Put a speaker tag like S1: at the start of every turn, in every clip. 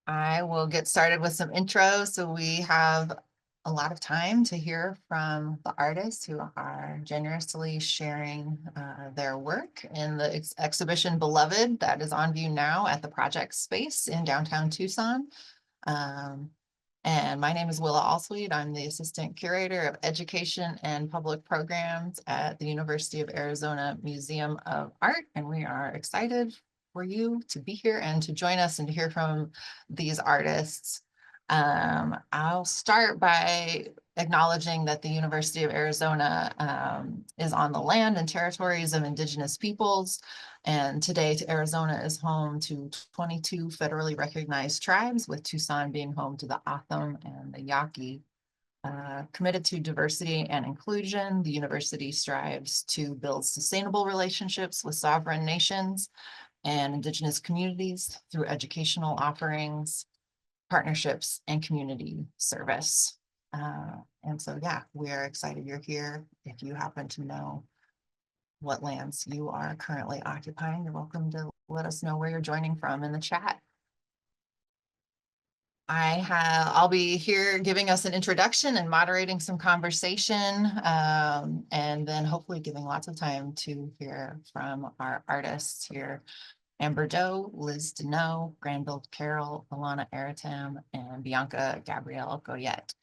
S1: I will get started with some intros. So we have a lot of time to hear from the artists who are generously sharing their work in the exhibition Beloved that is on view now at the Project Space in downtown Tucson. Um, and my name is Willa Ahlschwede. I'm the Assistant Curator of Education and Public Programs at the University of Arizona Museum of Art. And we are excited for you to be here and to join us and to hear from these artists. I'll start by acknowledging that the University of Arizona is on the land and territories of Indigenous peoples. And today, Arizona is home to 22 federally recognized tribes, with Tucson being home to the Atham and the Yaqui. Committed to diversity and inclusion, the university strives to build sustainable relationships with sovereign nations and Indigenous communities through educational offerings, partnerships, and community service. And so, yeah, we're excited you're here. If you happen to know what lands you are currently occupying, you're welcome to let us know where you're joining from in the chat. I'll be here giving us an introduction and moderating some conversation, and then hopefully giving lots of time to hear from our artists here. Amber Doe, Lizz Denneau, Granville Carroll, Alanna Airitam, and Bianca Gabrielle Goyette.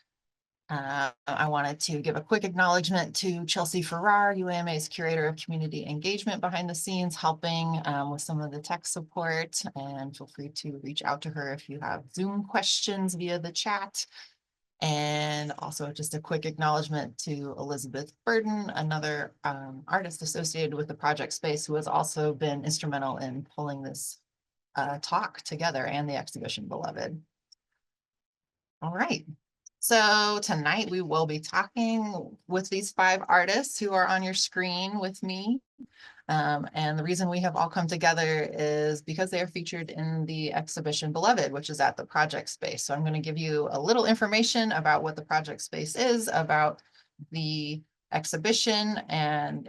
S1: I wanted to give a quick acknowledgement to Chelsea Farrar, UAMA's Curator of Community Engagement behind the scenes, helping with some of the tech support, and feel free to reach out to her if you have Zoom questions via the chat. And also just a quick acknowledgement to Elizabeth Burden, another artist associated with the Project Space, who has also been instrumental in pulling this talk together and the exhibition Beloved. All right. So tonight we will be talking with these 5 artists who are on your screen with me. And the reason we have all come together is because they are featured in the exhibition Beloved, which is at the Project Space. So I'm going to give you a little information about what the Project Space is, about the exhibition, and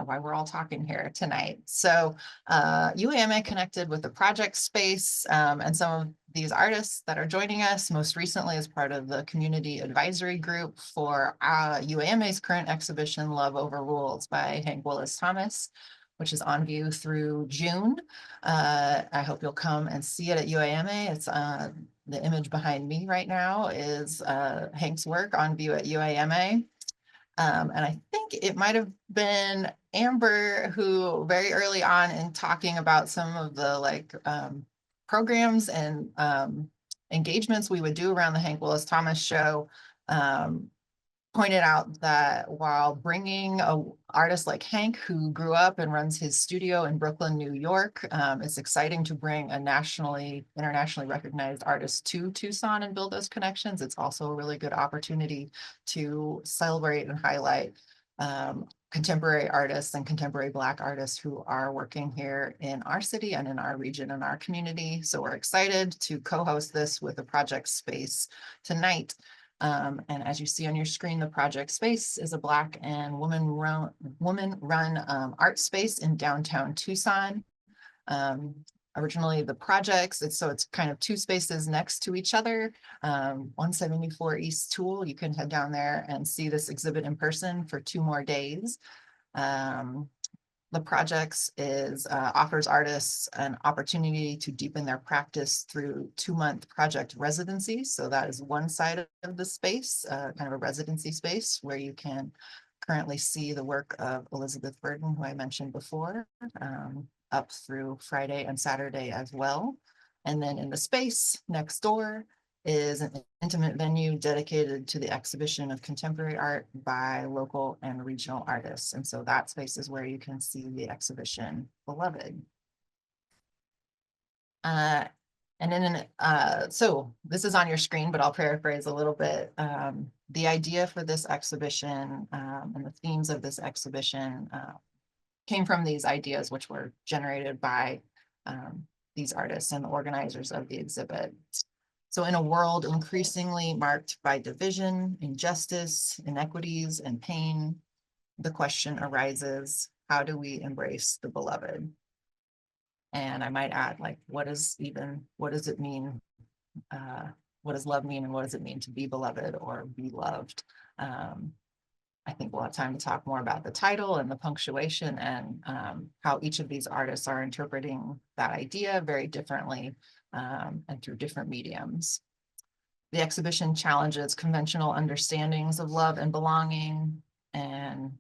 S1: why we're all talking here tonight. So UAMA connected with the Project Space, and some of these artists that are joining us most recently as part of the community advisory group for UAMA's current exhibition, Love Overrules by Willis Thomas, which is on view through June. I hope you'll come and see it at UAMA. It's the image behind me right now is Hank's work on view at UAMA. And I think it might have been Amber who very early on in talking about some of the programs and engagements we would do around the Hank Willis Thomas show, pointed out that while bringing an artist like Hank, who grew up and runs his studio in Brooklyn, New York, it's exciting to bring a internationally recognized artist to Tucson and build those connections. It's also a really good opportunity to celebrate and highlight contemporary artists and contemporary Black artists who are working here in our city and in our region and our community. So we're excited to co-host this with the Project Space tonight. And as you see on your screen, the Project Space is a Black and woman-run art space in downtown Tucson. Originally the projects, it's kind of 2 spaces next to each other. 174 East Toole, you can head down there and see this exhibit in person for 2 more days. The projects offers artists an opportunity to deepen their practice through 2-month project residencies. So that is one side of the space, kind of a residency space where you can currently see the work of Elizabeth Burden, who I mentioned before, up through Friday and Saturday as well. And then in the space next door is an intimate venue dedicated to the exhibition of contemporary art by local and regional artists. And so that space is where you can see the exhibition Beloved. So this is on your screen, but I'll paraphrase a little bit. The idea for this exhibition and the themes of this exhibition came from these ideas, which were generated by these artists and the organizers of the exhibit. So in a world increasingly marked by division, injustice, inequities, and pain, the question arises, how do we embrace the beloved? And I might add, like, what does it mean? What does love mean, and what does it mean to be beloved or be loved? I think we'll have time to talk more about the title and the punctuation and how each of these artists are interpreting that idea very differently and through different mediums. The exhibition challenges conventional understandings of love and belonging, and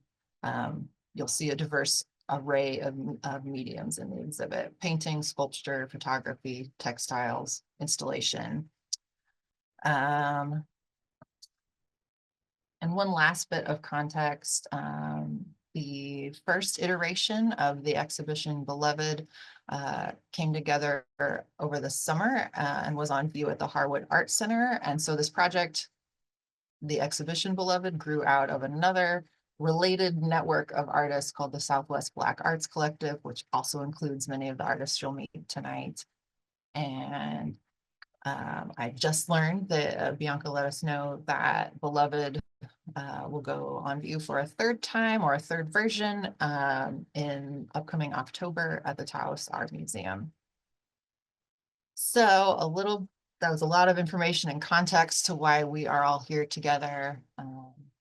S1: you'll see a diverse array of mediums in the exhibit: painting, sculpture, photography, textiles, installation. And one last bit of context, the first iteration of the exhibition Beloved came together over the summer and was on view at the Harwood Art Center. And so this project, the exhibition Beloved, grew out of another related network of artists called the Southwest Black Arts Collective, which also includes many of the artists you'll meet tonight. And I just learned that Bianca let us know that Beloved will go on view for a third time, or a third version, in upcoming October at the Taos Art Museum. So that was a lot of information and context to why we are all here together.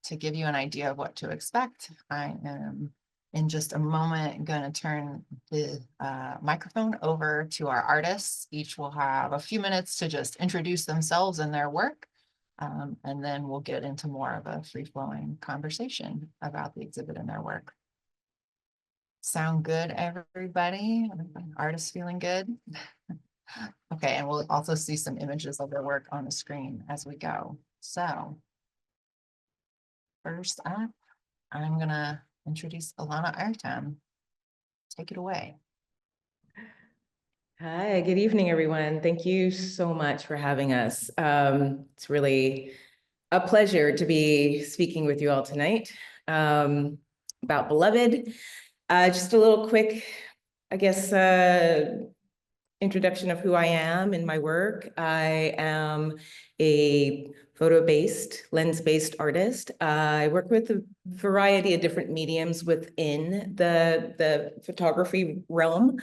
S1: To give you an idea of what to expect, I am in just a moment going to turn the microphone over to our artists. Each will have a few minutes to just introduce themselves and their work. And then we'll get into more of a free-flowing conversation about the exhibit and their work. Sound good, everybody? Artists feeling good? Okay, and we'll also see some images of their work on the screen as we go. So first up, I'm gonna introduce Alanna Airitam. Take it away.
S2: Hi, good evening, everyone. Thank you so much for having us. It's really a pleasure to be speaking with you all tonight about Beloved. Just a little quick, I guess, introduction of who I am and my work. I am a photo-based, lens-based artist. I work with a variety of different mediums within the photography realm.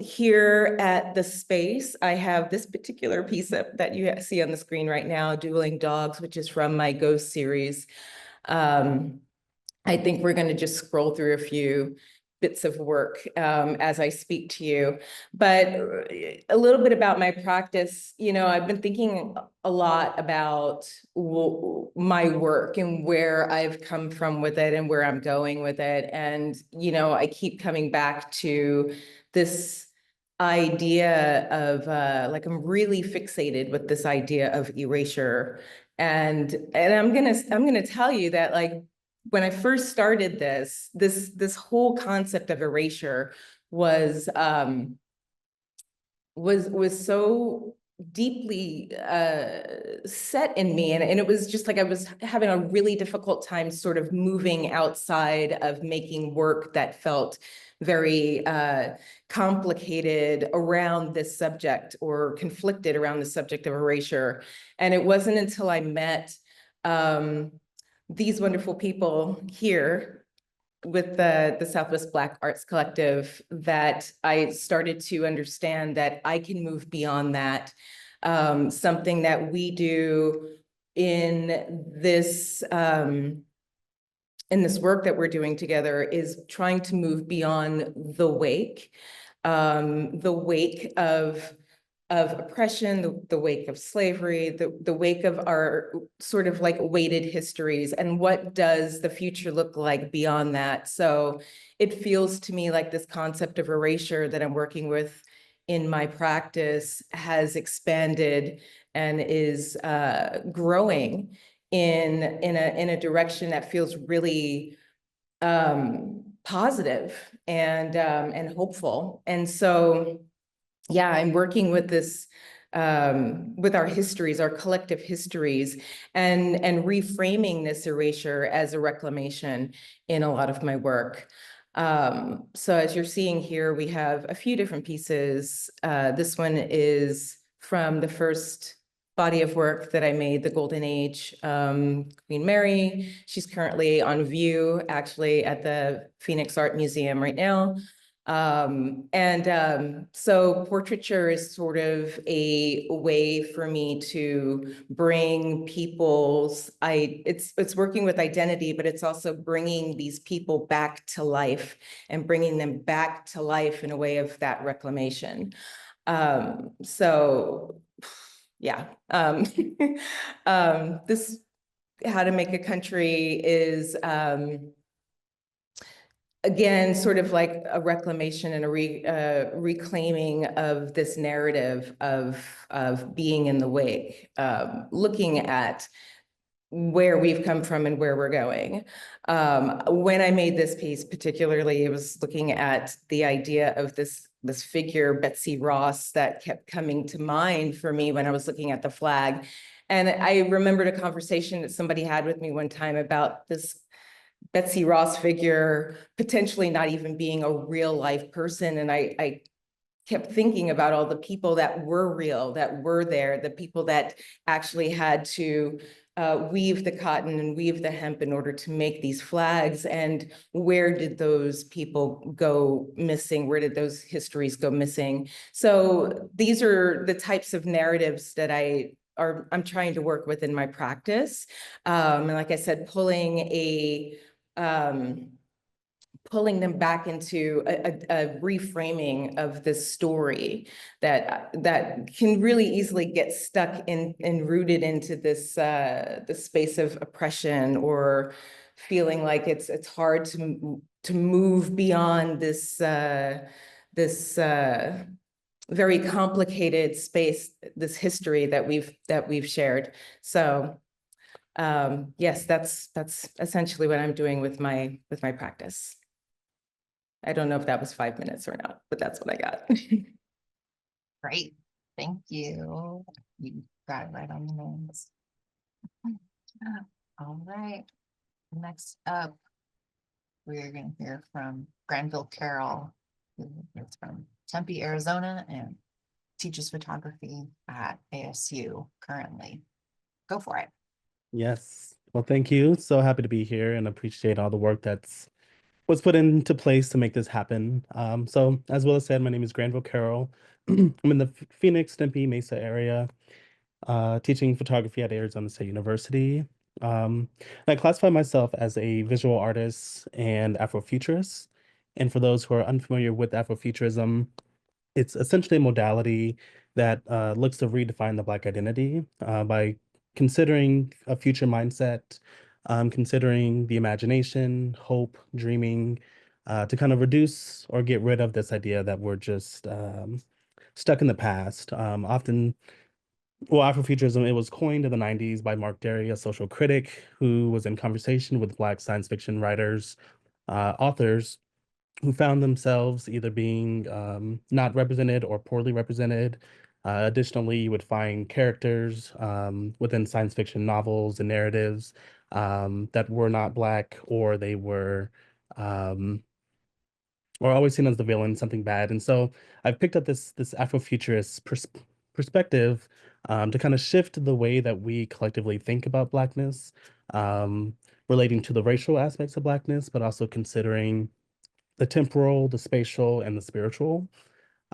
S2: Here at the space, I have this particular piece that you see on the screen right now, Dueling Dogs, which is from my Ghost series. I think we're going to just scroll through a few bits of work as I speak to you. But a little bit about my practice, I've been thinking a lot about my work and where I've come from with it and where I'm going with it. And, I keep coming back to this idea of I'm really fixated with this idea of erasure. And I'm gonna tell you that, when I first started this whole concept of erasure was so deeply set in me, and it was just like I was having a really difficult time sort of moving outside of making work that felt very complicated around this subject or conflicted around the subject of erasure. And it wasn't until I met these wonderful people here with the Southwest Black Arts Collective that I started to understand that I can move beyond that. Something that we do in this work that we're doing together is trying to move beyond the wake of oppression, the wake of slavery, the wake of our sort of weighted histories, and what does the future look like beyond that. So it feels to me like this concept of erasure that I'm working with in my practice has expanded and is growing in a direction that feels really positive and hopeful. And so, yeah, I'm working with this, with our histories, our collective histories, and reframing this erasure as a reclamation in a lot of my work. So as you're seeing here, we have a few different pieces. This one is from the first body of work that I made, The Golden Age, Queen Mary. She's currently on view, actually, at the Phoenix Art Museum right now. So portraiture is sort of a way for me to bring it's working with identity, but it's also bringing these people back to life and bringing them back to life in a way of that reclamation. So yeah, this How to Make a Country is, again, sort of like a reclamation and a reclaiming of this narrative of being in the wake, looking at where we've come from and where we're going. When I made this piece, particularly, it was looking at the idea of this figure, Betsy Ross, that kept coming to mind for me when I was looking at the flag. And I remembered a conversation that somebody had with me one time about this Betsy Ross figure potentially not even being a real life person. And I kept thinking about all the people that were real, that were there, the people that actually had to weave the cotton and weave the hemp in order to make these flags. And where did those people go missing? Where did those histories go missing? So these are the types of narratives that I'm trying to work with in my practice. And like I said, pulling them back into a reframing of this story that can really easily get stuck in and rooted into this space of oppression, or feeling like it's hard to move beyond this very complicated space, this history that we've shared. So yes, that's essentially what I'm doing with my practice. I don't know if that was 5 minutes or not, but that's what I got.
S1: Great, thank you. You got it right on the nose. All right, next up, we're going to hear from Granville Carroll, who is from Tempe, Arizona, and teaches photography at ASU currently. Go for it.
S3: Yes. Well, thank you. So happy to be here and appreciate all the work was put into place to make this happen. So as Willa said, my name is Granville Carroll. I'm in the Phoenix, Tempe, Mesa area, teaching photography at Arizona State University. And I classify myself as a visual artist and Afrofuturist. And for those who are unfamiliar with Afrofuturism, it's essentially a modality that looks to redefine the Black identity by considering a future mindset, considering the imagination, hope, dreaming, to kind of reduce or get rid of this idea that we're just stuck in the past. Afrofuturism, it was coined in the 90s by Mark Derry, a social critic who was in conversation with Black science fiction writers, authors, who found themselves either being not represented or poorly represented. Additionally, you would find characters within science fiction novels and narratives that were not Black, or they were or always seen as the villain, something bad. And so I've picked up this Afrofuturist perspective to kind of shift the way that we collectively think about Blackness, relating to the racial aspects of Blackness, but also considering the temporal, the spatial, and the spiritual.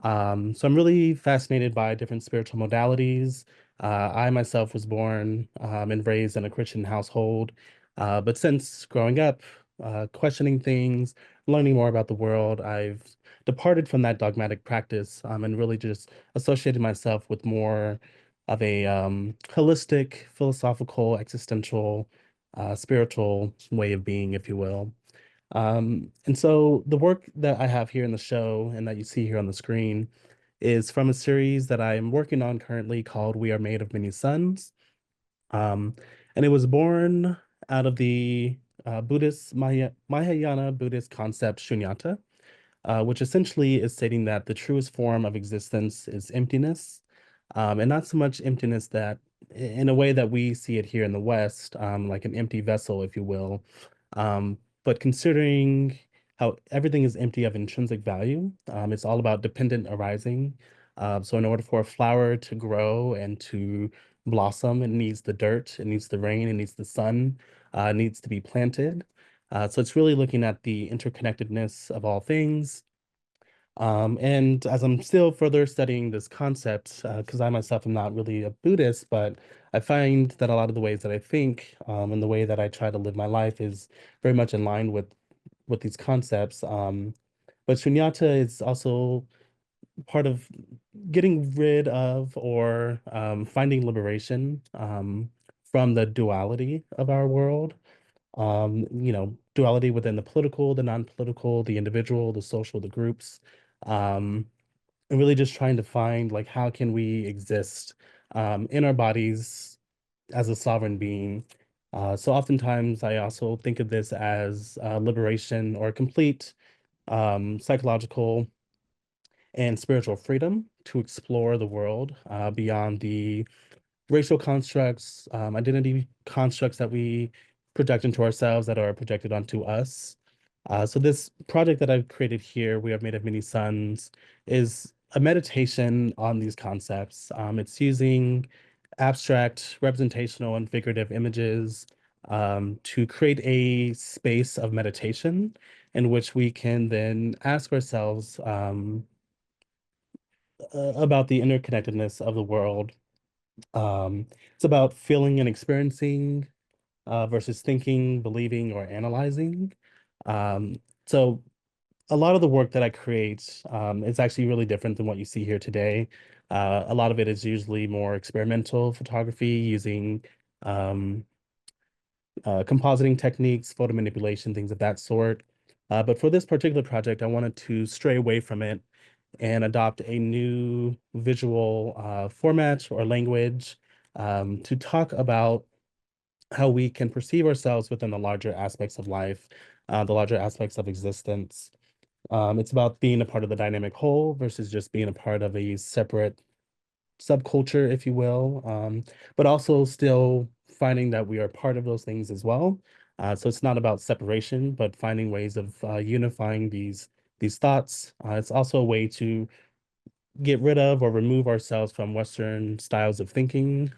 S3: So I'm really fascinated by different spiritual modalities. I myself was born and raised in a Christian household, but since growing up, questioning things, learning more about the world, I've departed from that dogmatic practice and really just associated myself with more of a holistic, philosophical, existential, spiritual way of being, if you will. And so the work that I have here in the show and that you see here on the screen is from a series that I'm working on currently called We Are Made of Many Suns. And it was born out of the Mahayana Buddhist concept shunyata, which essentially is stating that the truest form of existence is emptiness, and not so much emptiness that in a way that we see it here in the West, like an empty vessel, if you will, but considering how everything is empty of intrinsic value, it's all about dependent arising. So in order for a flower to grow and to blossom, it needs the dirt, it needs the rain, it needs the sun, it needs to be planted. So it's really looking at the interconnectedness of all things And as I'm still further studying this concept, because I myself am not really a Buddhist, but I find that a lot of the ways that I think and the way that I try to live my life is very much in line with these concepts. But shunyata is also part of getting rid of or finding liberation from the duality of our world. Duality within the political, the non-political, the individual, the social, the groups, and really just trying to find like how can we exist in our bodies as a sovereign being. So oftentimes I also think of this as liberation or complete psychological and spiritual freedom to explore the world beyond the racial constructs, identity constructs that we project into ourselves that are projected onto us. So this project that I've created here, We Are Made of Many Suns, is a meditation on these concepts. It's using abstract, representational, and figurative images to create a space of meditation in which we can then ask ourselves about the interconnectedness of the world. It's about feeling and experiencing versus thinking, believing, or analyzing. So a lot of the work that I create is actually really different than what you see here today. A lot of it is usually more experimental photography using um, compositing techniques, photo manipulation, things of that sort. But for this particular project, I wanted to stray away from it and adopt a new visual format or language to talk about how we can perceive ourselves within the larger aspects of life, the larger aspects of existence. It's about being a part of the dynamic whole versus just being a part of a separate subculture, if you will, but also still finding that we are part of those things as well. So it's not about separation, but finding ways of unifying these thoughts. It's also a way to get rid of or remove ourselves from Western styles of thinking,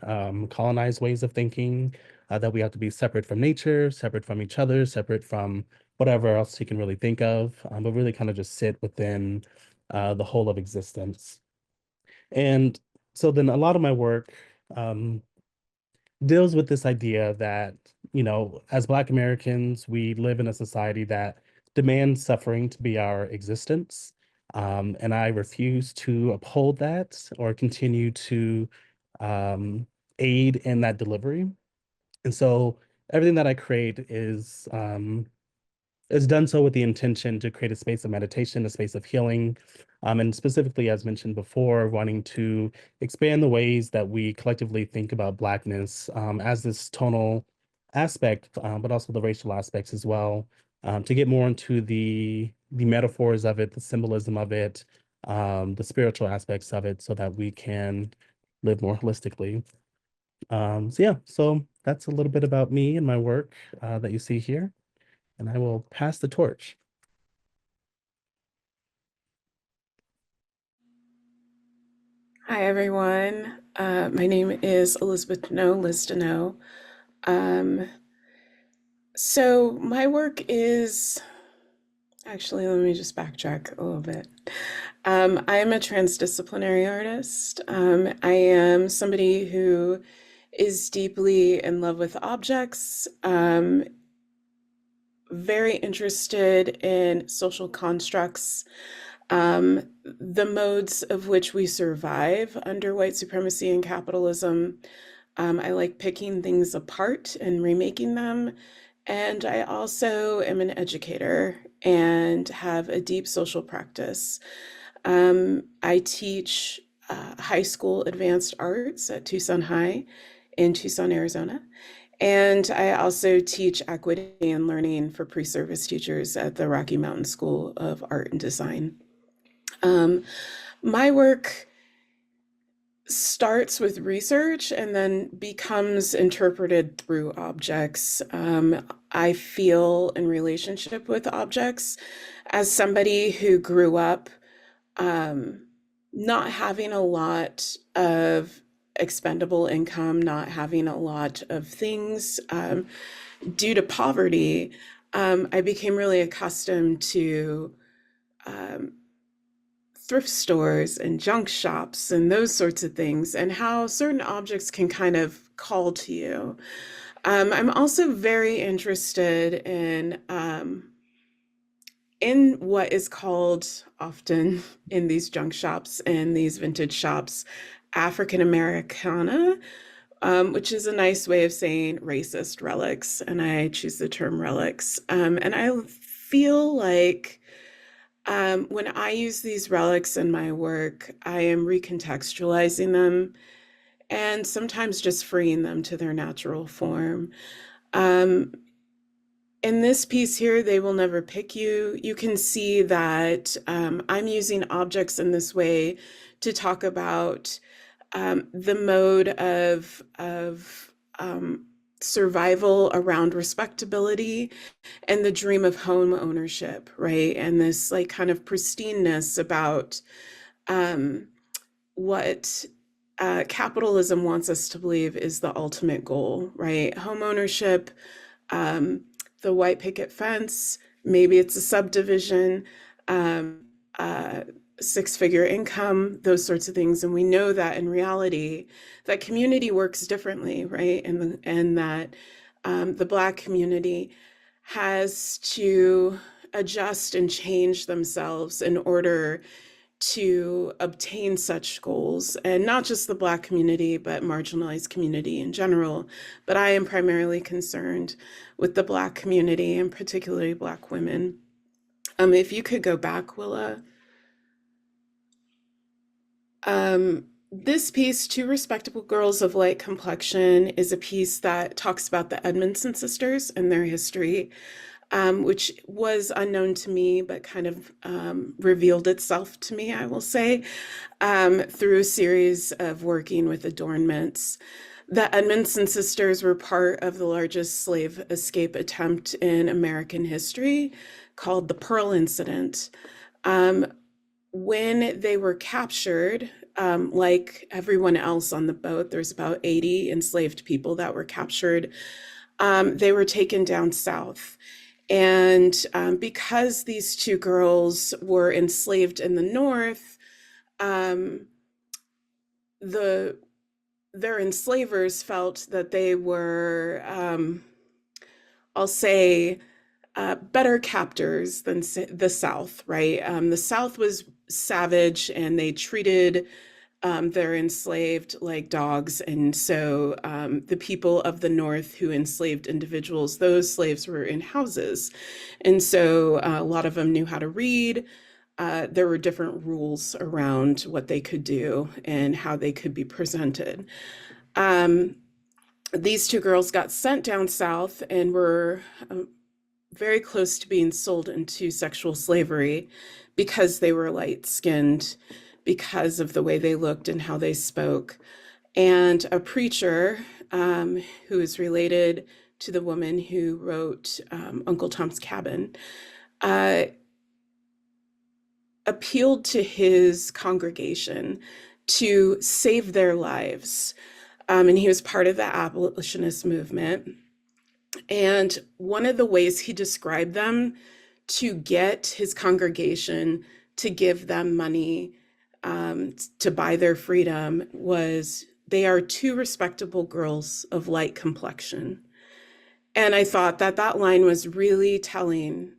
S3: colonized ways of thinking, that we have to be separate from nature, separate from each other, separate from whatever else you can really think of, but really kind of just sit within the whole of existence. And so then a lot of my work deals with this idea that, as Black Americans, we live in a society that demands suffering to be our existence. And I refuse to uphold that or continue to aid in that delivery. And so everything that I create is done so with the intention to create a space of meditation, a space of healing, and specifically, as mentioned before, wanting to expand the ways that we collectively think about Blackness as this tonal aspect, but also the racial aspects as well, to get more into the metaphors of it, the symbolism of it, the spiritual aspects of it, so that we can live more holistically. So that's a little bit about me and my work that you see here. And I will pass the torch.
S4: Hi, everyone. My name is Elizabeth Denneau, Lizz Denneau. So my work is, actually, let me just backtrack a little bit. I am a transdisciplinary artist. I am somebody who is deeply in love with objects, very interested in social constructs, the modes of which we survive under white supremacy and capitalism. I like picking things apart and remaking them. And I also am an educator and have a deep social practice. I teach high school advanced arts at Tucson High in Tucson, Arizona. And I also teach equity and learning for pre-service teachers at the Rocky Mountain School of Art and Design. My work starts with research and then becomes interpreted through objects. I feel in relationship with objects as somebody who grew up not having a lot of expendable income, not having a lot of things due to poverty. I became really accustomed to thrift stores and junk shops and those sorts of things, and how certain objects can kind of call to you. I'm also very interested in what is called often in these junk shops and these vintage shops, African Americana, which is a nice way of saying racist relics. And I choose the term relics. And I feel like when I use these relics in my work, I am recontextualizing them and sometimes just freeing them to their natural form. In this piece here, They Will Never Pick You, you can see that I'm using objects in this way to talk about the mode of survival around respectability and the dream of home ownership, right? And this like kind of pristineness about what capitalism wants us to believe is the ultimate goal, right? Home ownership, the white picket fence, maybe it's a subdivision, six-figure income, those sorts of things. And we know that in reality, that community works differently, right? And that the Black community has to adjust and change themselves in order to obtain such goals, and not just the Black community, but marginalized community in general. But I am primarily concerned with the Black community and particularly Black women. If you could go back, Willa. This piece, Two Respectable Girls of Light Complexion, is a piece that talks about the Edmondson sisters and their history, which was unknown to me, but kind of revealed itself to me, I will say, through a series of working with adornments. The Edmondson sisters were part of the largest slave escape attempt in American history, called the Pearl Incident. When they were captured, like everyone else on the boat, there's about 80 enslaved people that were captured. They were taken down south. And because these two girls were enslaved in the North, their enslavers felt that they were, I'll say, better captors than the South, right? The South was savage and they treated their enslaved like dogs. And so the people of the North who enslaved individuals, those slaves were in houses. And so a lot of them knew how to read. There were different rules around what they could do and how they could be presented. These two girls got sent down south and were very close to being sold into sexual slavery because they were light-skinned, because of the way they looked and how they spoke. And a preacher who is related to the woman who wrote Uncle Tom's Cabin appealed to his congregation to save their lives. And he was part of the abolitionist movement. And one of the ways he described them to get his congregation to give them money to buy their freedom was, they are two respectable girls of light complexion. And I thought that that line was really telling.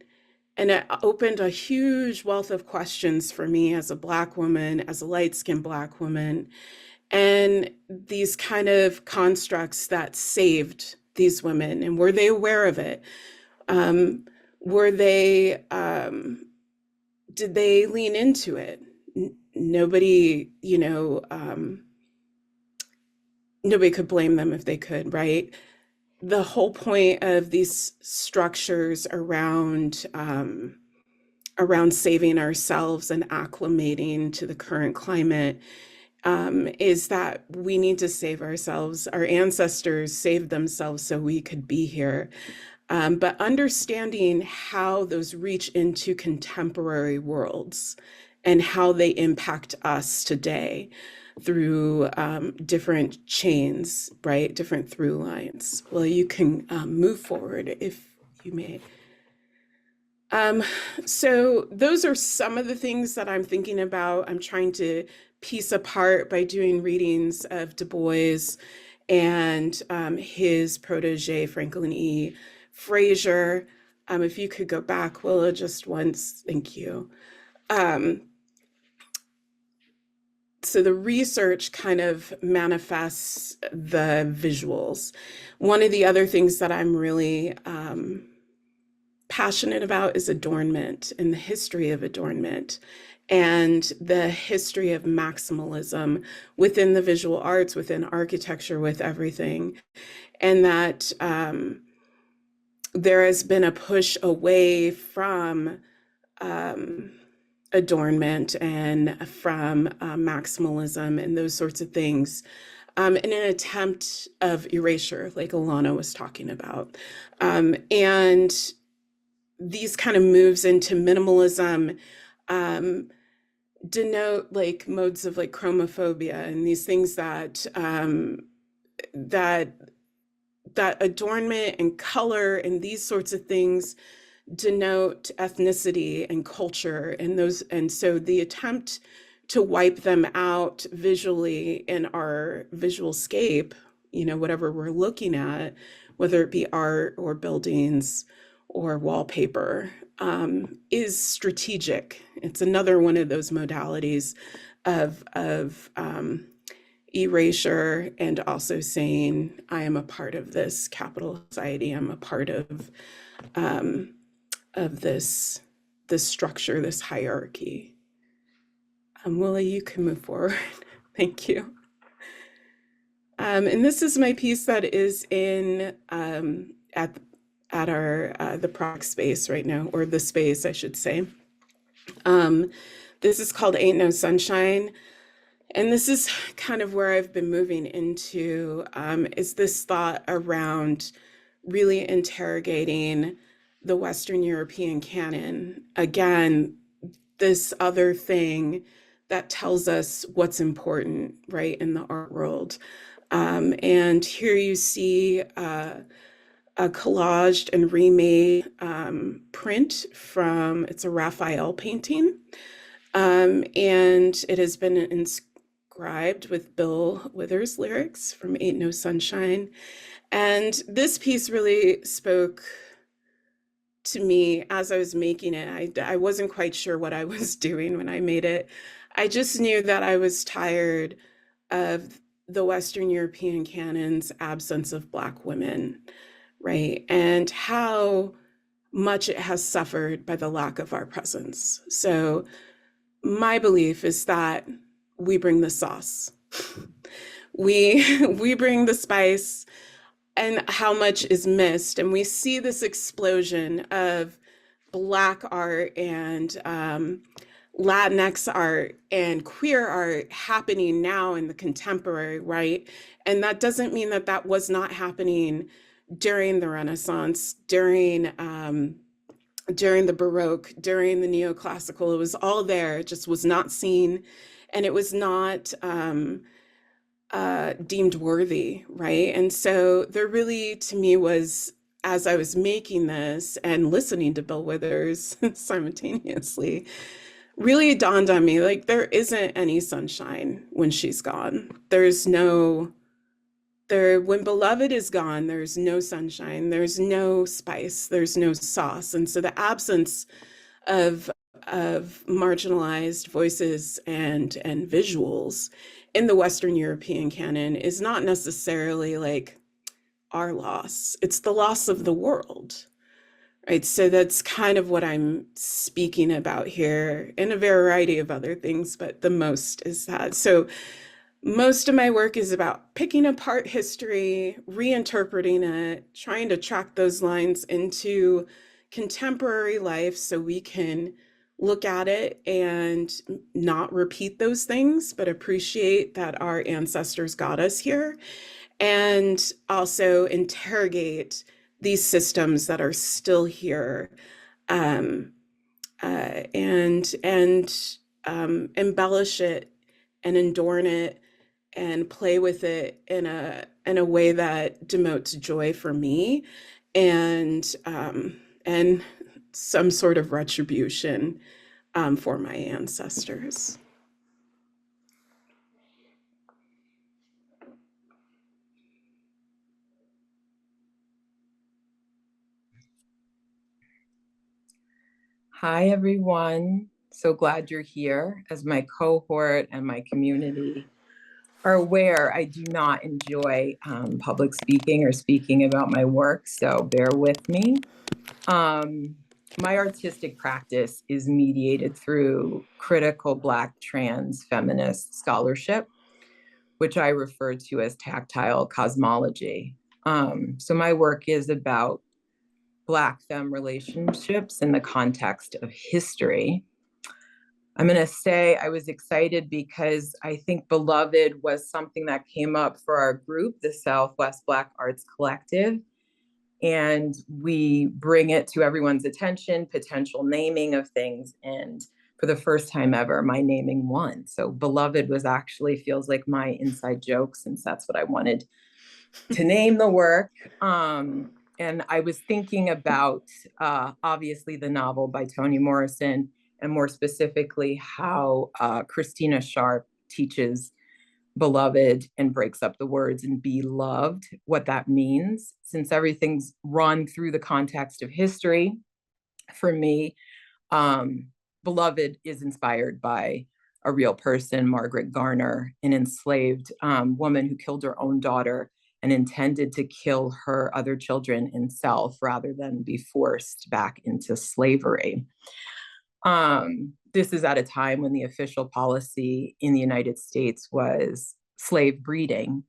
S4: And it opened a huge wealth of questions for me as a Black woman, as a light-skinned Black woman, and these kind of constructs that saved these women. And were they aware of it? Were they, did they lean into it? Nobody, nobody could blame them if they could, right? The whole point of these structures around saving ourselves and acclimating to the current climate is that we need to save ourselves. Our ancestors saved themselves so we could be here. But understanding how those reach into contemporary worlds and how they impact us today through different chains, right? Different through lines. Well, you can move forward if you may. So those are some of the things that I'm thinking about. I'm trying to piece apart by doing readings of Du Bois and his protege, Franklin E. Frazier. If you could go back, Willa, just once, thank you. So the research kind of manifests the visuals. One of the other things that I'm really passionate about is adornment and the history of adornment and the history of maximalism within the visual arts, within architecture, with everything. And that there has been a push away from adornment and from maximalism and those sorts of things in an attempt of erasure, like Alanna was talking about. And these kind of moves into minimalism denote like modes of like chromophobia and these things that that adornment and color and these sorts of things denote ethnicity and culture and those, and so the attempt to wipe them out visually in our visual scape, you know, whatever we're looking at, whether it be art or buildings or wallpaper, is strategic. It's another one of those modalities of erasure, and also saying, I am a part of this capital society. I'm a part of this structure, this hierarchy. Willa, you can move forward. Thank you. And this is my piece that is in at our the project space right now, or the space, I should say. This is called Ain't No Sunshine. And this is kind of where I've been moving into, is this thought around really interrogating the Western European canon. Again, this other thing that tells us what's important, right, in the art world. And here you see a collaged and remade print from, it's a Raphael painting. And it has been inscribed with Bill Withers' lyrics from Ain't No Sunshine. And this piece really spoke to me as I was making it. I wasn't quite sure what I was doing when I made it. I just knew that I was tired of the Western European canon's absence of Black women, right? And how much it has suffered by the lack of our presence. So my belief is that we bring the sauce. We bring the spice, and how much is missed. And we see this explosion of Black art and Latinx art and queer art happening now in the contemporary, right? And that doesn't mean that that was not happening during the Renaissance, during the Baroque, during the Neoclassical. It was all there, it just was not seen, and it was not deemed worthy, right? And so there really, to me, was, as I was making this and listening to Bill Withers simultaneously, really dawned on me, like, there isn't any sunshine when she's gone. There's no, when Beloved is gone, there's no sunshine, there's no spice, there's no sauce. And so the absence of marginalized voices and visuals in the Western European canon is not necessarily like our loss, it's the loss of the world, right? So that's kind of what I'm speaking about here, and a variety of other things, but the most is that. So most of my work is about picking apart history, reinterpreting it, trying to track those lines into contemporary life so we can look at it and not repeat those things, but appreciate that our ancestors got us here, and also interrogate these systems that are still here, and embellish it and adorn it and play with it in a way that demotes joy for me, and some sort of retribution for my ancestors.
S5: Hi, everyone. So glad you're here. As my cohort and my community are aware, I do not enjoy public speaking or speaking about my work, so bear with me. My artistic practice is mediated through critical Black trans feminist scholarship, which I refer to as tactile cosmology. So my work is about Black femme relationships in the context of history. I'm going to say I was excited because I think Beloved was something that came up for our group, the Southwest Black Arts Collective. And we bring it to everyone's attention, potential naming of things. And for the first time ever, my naming won. So Beloved was actually feels like my inside joke, since that's what I wanted to name the work. And I was thinking about, obviously, the novel by Toni Morrison, and more specifically, how Christina Sharp teaches beloved and breaks up the words and be loved, what that means. Since everything's run through the context of history, for me, beloved is inspired by a real person, Margaret Garner, an enslaved woman who killed her own daughter and intended to kill her other children in self rather than be forced back into slavery. This is at a time when the official policy in the United States was slave breeding,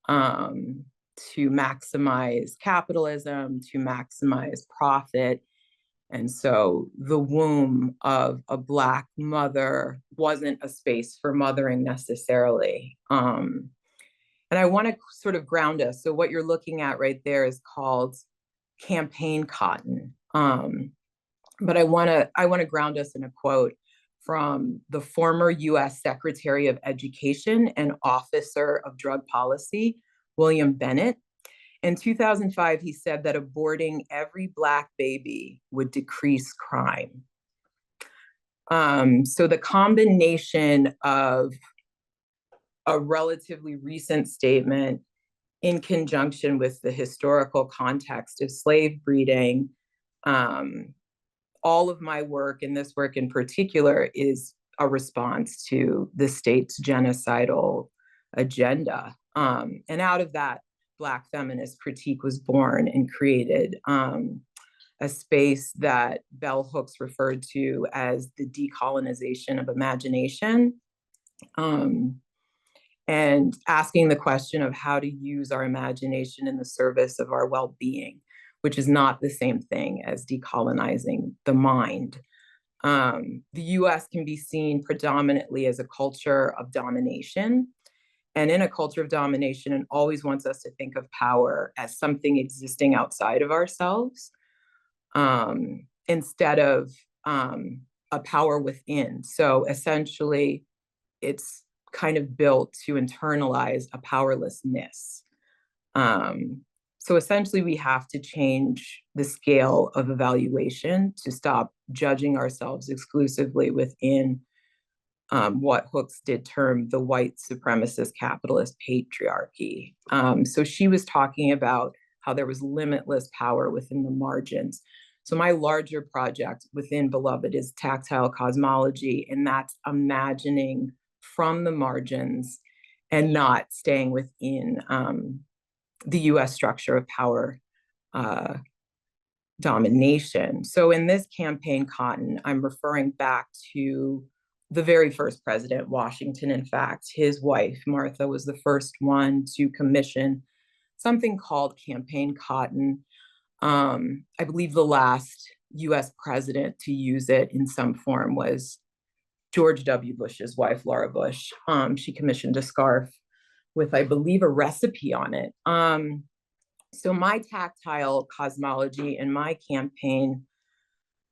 S5: to maximize capitalism, to maximize profit. And so the womb of a Black mother wasn't a space for mothering necessarily. And I want to sort of ground us. So what you're looking at right there is called campaign cotton. But I want to ground us in a quote from the former U.S. Secretary of Education and Officer of Drug Policy, William Bennett. In 2005, he said that aborting every Black baby would decrease crime. So the combination of a relatively recent statement in conjunction with the historical context of slave breeding, all of my work, and this work in particular, is a response to the state's genocidal agenda. And out of that, Black feminist critique was born and created a space that bell hooks referred to as the decolonization of imagination, and asking the question of how to use our imagination in the service of our well-being, which is not the same thing as decolonizing the mind. The US can be seen predominantly as a culture of domination. And in a culture of domination, it always wants us to think of power as something existing outside of ourselves, instead of a power within. So essentially, it's kind of built to internalize a powerlessness. So essentially, we have to change the scale of evaluation to stop judging ourselves exclusively within what Hooks did term the white supremacist capitalist patriarchy. So she was talking about how there was limitless power within the margins. So my larger project within Beloved is tactile cosmology, and that's imagining from the margins and not staying within the US structure of power domination. So in this campaign cotton, I'm referring back to the very first president, Washington. In fact, his wife, Martha, was the first one to commission something called campaign cotton. I believe the last US president to use it in some form was George W. Bush's wife, Laura Bush. She commissioned a scarf with, I believe, a recipe on it. So my tactile cosmology and my campaign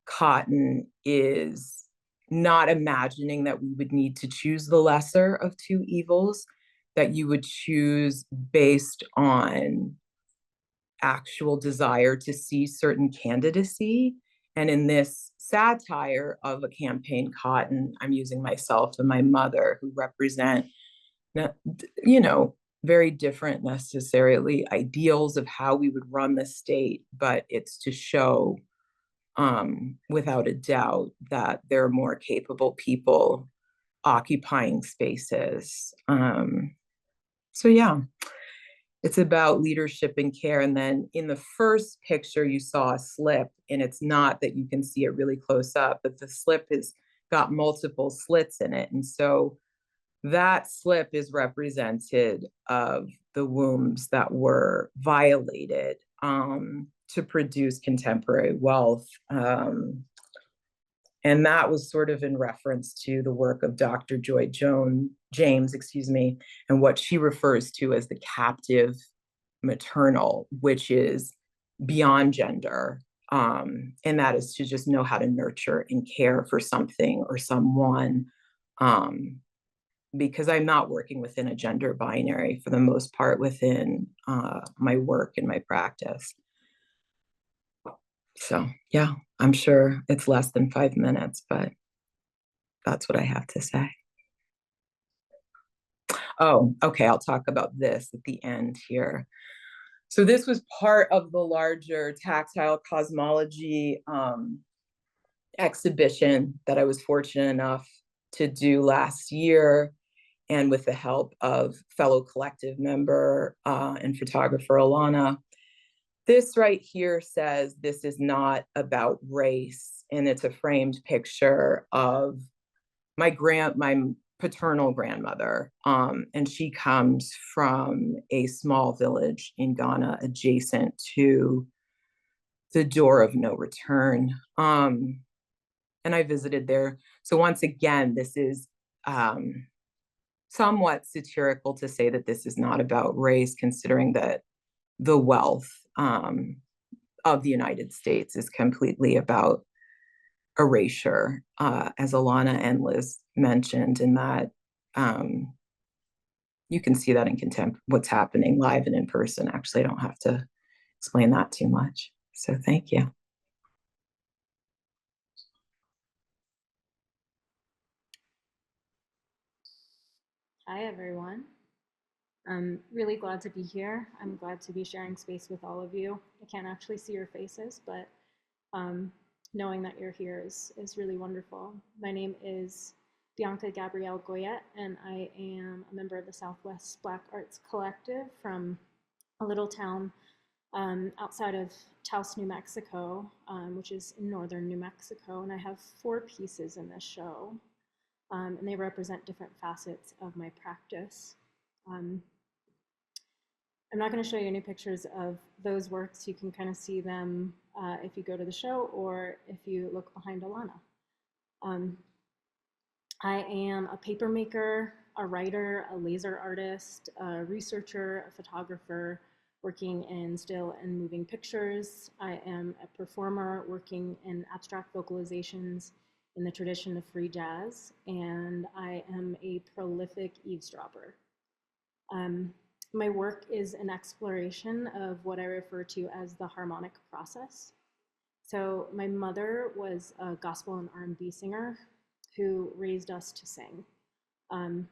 S5: cotton is not imagining that we would need to choose the lesser of two evils, that you would choose based on actual desire to see certain candidacy And in this satire of a campaign cotton, I'm using myself and my mother, who represent, you know, very different necessarily ideals of how we would run the state, but it's to show without a doubt that there are more capable people occupying spaces. So yeah, it's about leadership and care. And then in the first picture, you saw a slip, and it's not that you can see it really close up, but the slip has got multiple slits in it. And so that slip is represented of the wombs that were violated to produce contemporary wealth. And that was sort of in reference to the work of Dr. Joy James, and what she refers to as the captive maternal, which is beyond gender. And that is to just know how to nurture and care for something or someone. Because I'm not working within a gender binary for the most part within my work and my practice. So yeah, I'm sure it's less than 5 minutes, but that's what I have to say. Oh, okay, I'll talk about this at the end here. So this was part of the larger tactile cosmology exhibition that I was fortunate enough to do last year, and with the help of fellow collective member and photographer Alanna. This right here says, "This is not about race," and it's a framed picture of my paternal grandmother, and she comes from a small village in Ghana adjacent to the door of no return. And I visited there. So once again, this is somewhat satirical to say that this is not about race, considering that the wealth of the United States is completely about erasure, as Alanna and Lizz mentioned, and that you can see that in what's happening live and in person. Actually, I don't have to explain that too much. So thank you.
S6: Hi, everyone. I'm really glad to be here. I'm glad to be sharing space with all of you. I can't actually see your faces, but knowing that you're here is really wonderful. My name is Bianca Gabrielle Goyette, and I am a member of the Southwest Black Arts Collective from a little town outside of Taos, New Mexico, which is in northern New Mexico. And I have 4 pieces in this show, and they represent different facets of my practice. I'm not going to show you any pictures of those works. You can kind of see them if you go to the show or if you look behind Alanna. I am a paper maker, a writer, a laser artist, a researcher, a photographer, working in still and moving pictures. I am a performer working in abstract vocalizations in the tradition of free jazz, and I am a prolific eavesdropper. My work is an exploration of what I refer to as the harmonic process. So my mother was a gospel and R&B singer who raised us to sing. And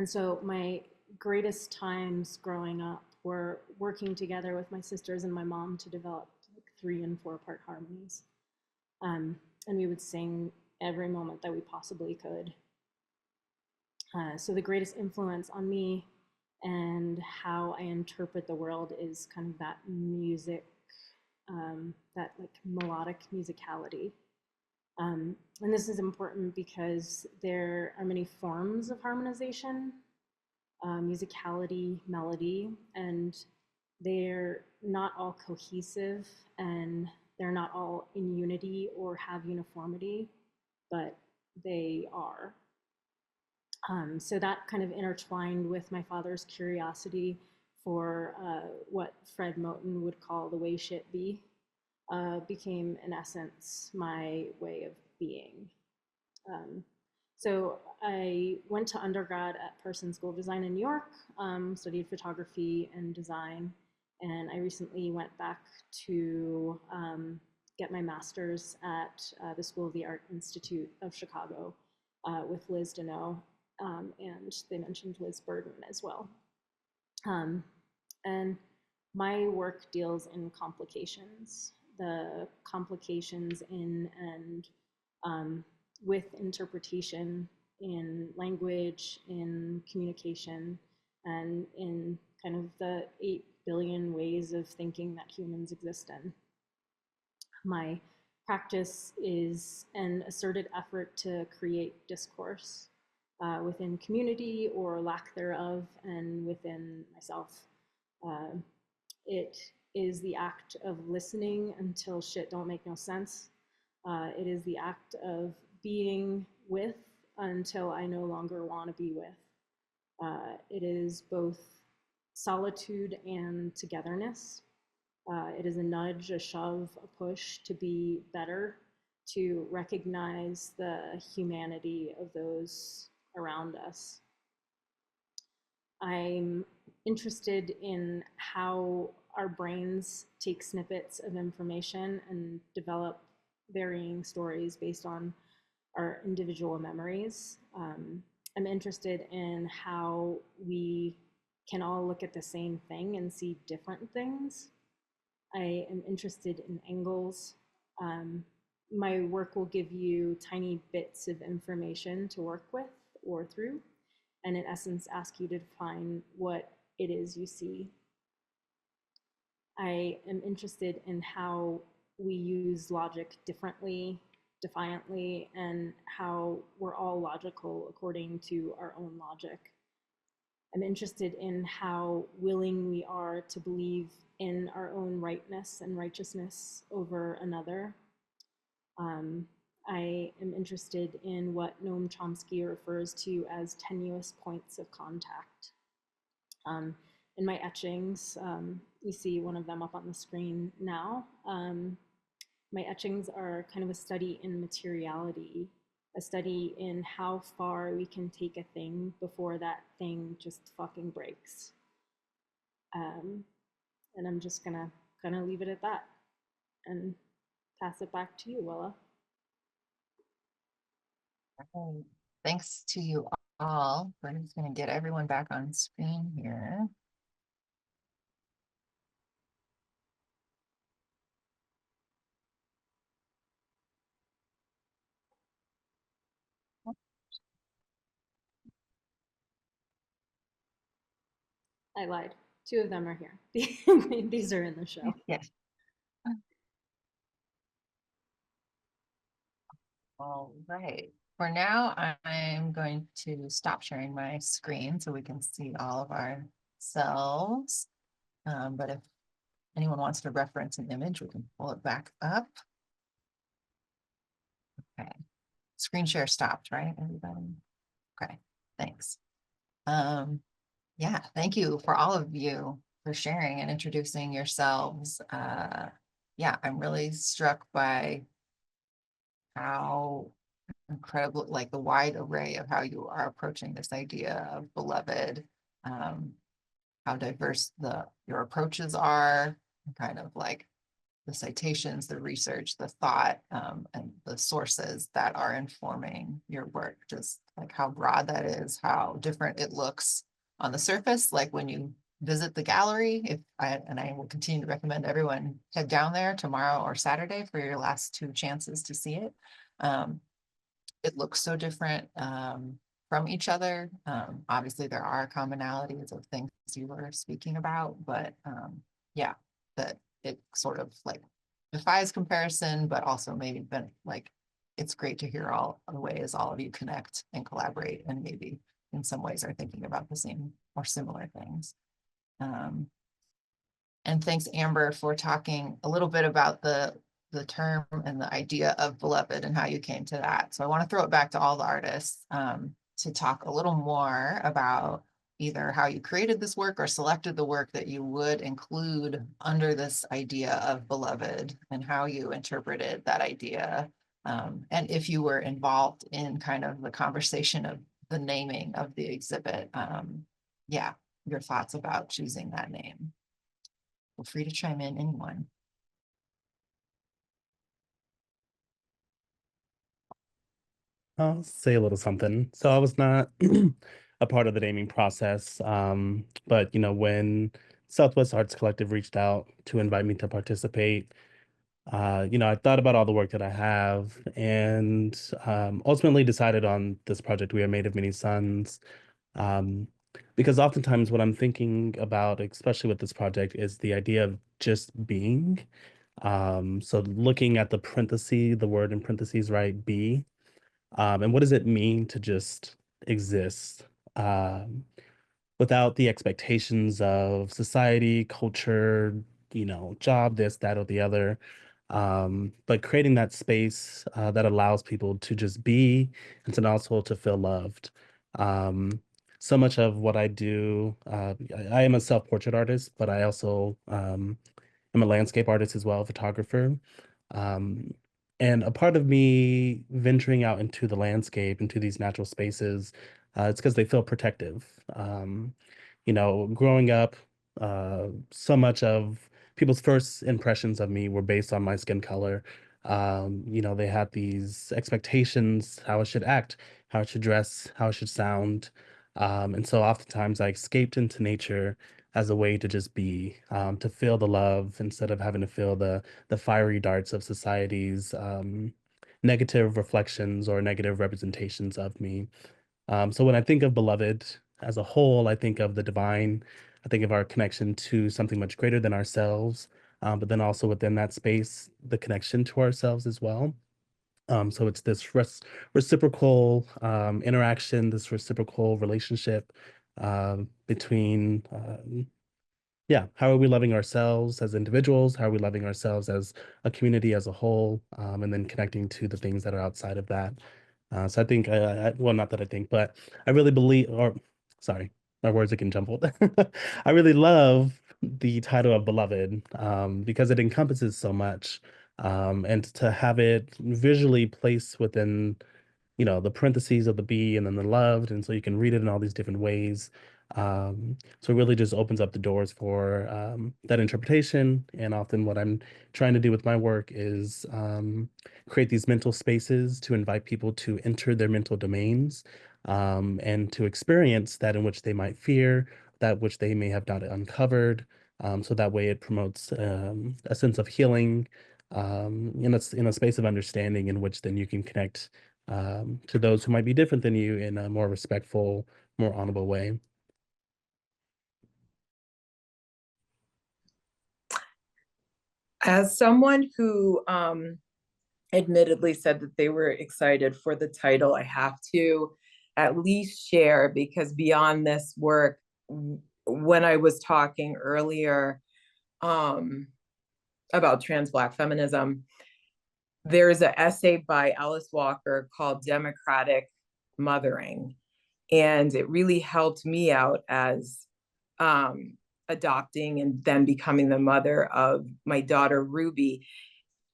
S6: so my greatest times growing up were working together with my sisters and my mom to develop like 3- and 4-part harmonies. And we would sing every moment that we possibly could. So the greatest influence on me and how I interpret the world is kind of that music, that like melodic musicality. And this is important because there are many forms of harmonization, musicality, melody, and they're not all cohesive and they're not all in unity or have uniformity, but they are. So that kind of intertwined with my father's curiosity for what Fred Moten would call the way shit be, became in essence my way of being. So I went to undergrad at Parsons School of Design in New York, studied photography and design, and I recently went back to get my master's at the School of the Art Institute of Chicago with Lizz Denneau, and they mentioned Liz Burden as well. And my work deals in complications, the complications in and with interpretation in language, in communication, and in kind of the 8 billion ways of thinking that humans exist in. My practice is an asserted effort to create discourse within community or lack thereof, and within myself. It is the act of listening until shit don't make no sense. It is the act of being with until I no longer want to be with. It is both solitude and togetherness. It is a nudge, a shove, a push to be better, to recognize the humanity of those around us. I'm interested in how our brains take snippets of information and develop varying stories based on our individual memories. I'm interested in how we can all look at the same thing and see different things. I am interested in angles. My work will give you tiny bits of information to work with or through, and in essence ask you to define what it is you see. I am interested in how we use logic differently, defiantly, and how we're all logical according to our own logic. I'm interested in how willing we are to believe in our own rightness and righteousness over another. I am interested in what Noam Chomsky refers to as tenuous points of contact. In my etchings, you see one of them up on the screen now. My etchings are kind of a study in materiality, a study in how far we can take a thing before that thing just fucking breaks. And I'm just gonna leave it at that and pass it back to you, Willa.
S1: Okay. Thanks to you all. We're just going to get everyone back on screen here.
S6: I lied. 2 of them are here. These are in the show.
S1: Yes. All right. For now, I'm going to stop sharing my screen so we can see all of ourselves. But if anyone wants to reference an image, we can pull it back up. Okay. Screen share stopped, right, everybody? Okay, thanks. Yeah, thank you for all of you for sharing and introducing yourselves. Yeah, I'm really struck by how incredible, like the wide array of how you are approaching this idea of beloved, how diverse your approaches are, kind of like the citations, the research, the thought, and the sources that are informing your work, just like how broad that is, how different it looks on the surface, like when you visit the gallery. I will continue to recommend everyone head down there tomorrow or Saturday for your last 2 chances to see it. It looks so different from each other. Obviously, there are commonalities of things you were speaking about, but yeah, that it sort of like defies comparison, but also maybe been like, it's great to hear all the ways all of you connect and collaborate, and maybe in some ways are thinking about the same or similar things. And thanks, Amber, for talking a little bit about the term and the idea of beloved and how you came to that. So I want to throw it back to all the artists to talk a little more about either how you created this work or selected the work that you would include under this idea of beloved, and how you interpreted that idea. And if you were involved in kind of the conversation of the naming of the exhibit, yeah, your thoughts about choosing that name. Feel free to chime in, anyone.
S3: I'll say a little something. So I was not a part of the naming process, but when Southwest Arts Collective reached out to invite me to participate, I thought about all the work that I have and ultimately decided on this project, We Are Made of Many Suns, um, because oftentimes what I'm thinking about, especially with this project, is the idea of just being. So looking at the word in parentheses, right, be. And what does it mean to just exist um, without the expectations of society, culture, job, this, that, or the other. But creating that space that allows people to just be and to also to feel loved. Um, so much of what I do, I am a self-portrait artist, but I also I'm a landscape artist as well, photographer. Um, and a part of me venturing out into the landscape, into these natural spaces, it's because they feel protective. Growing up, so much of people's first impressions of me were based on my skin color. They had these expectations, how I should act, how I should dress, how I should sound. And so oftentimes I escaped into nature as a way to just be, to feel the love instead of having to feel the fiery darts of society's negative reflections or negative representations of me. So when I think of beloved as a whole, I think of the divine. I think of our connection to something much greater than ourselves, but then also within that space, the connection to ourselves as well. So it's this reciprocal interaction, this reciprocal relationship between yeah, how are we loving ourselves as individuals? How are we loving ourselves as a community as a whole? And then connecting to the things that are outside of that. So I think, well, not that I think, but I really believe, or sorry, my words are getting jumbled. I really love the title of Beloved because it encompasses so much. And to have it visually placed within the parentheses of the be and then the loved. And so you can read it in all these different ways. So it really just opens up the doors for that interpretation. And often what I'm trying to do with my work is create these mental spaces to invite people to enter their mental domains and to experience that in which they might fear, that which they may have not uncovered. So that way it promotes a sense of healing in a space of understanding in which then you can connect to those who might be different than you in a more respectful, more honorable way.
S5: As someone who admittedly said that they were excited for the title, I have to at least share, because beyond this work, when I was talking earlier about trans Black feminism, there's an essay by Alice Walker called Democratic Mothering. And it really helped me out as adopting and then becoming the mother of my daughter, Ruby,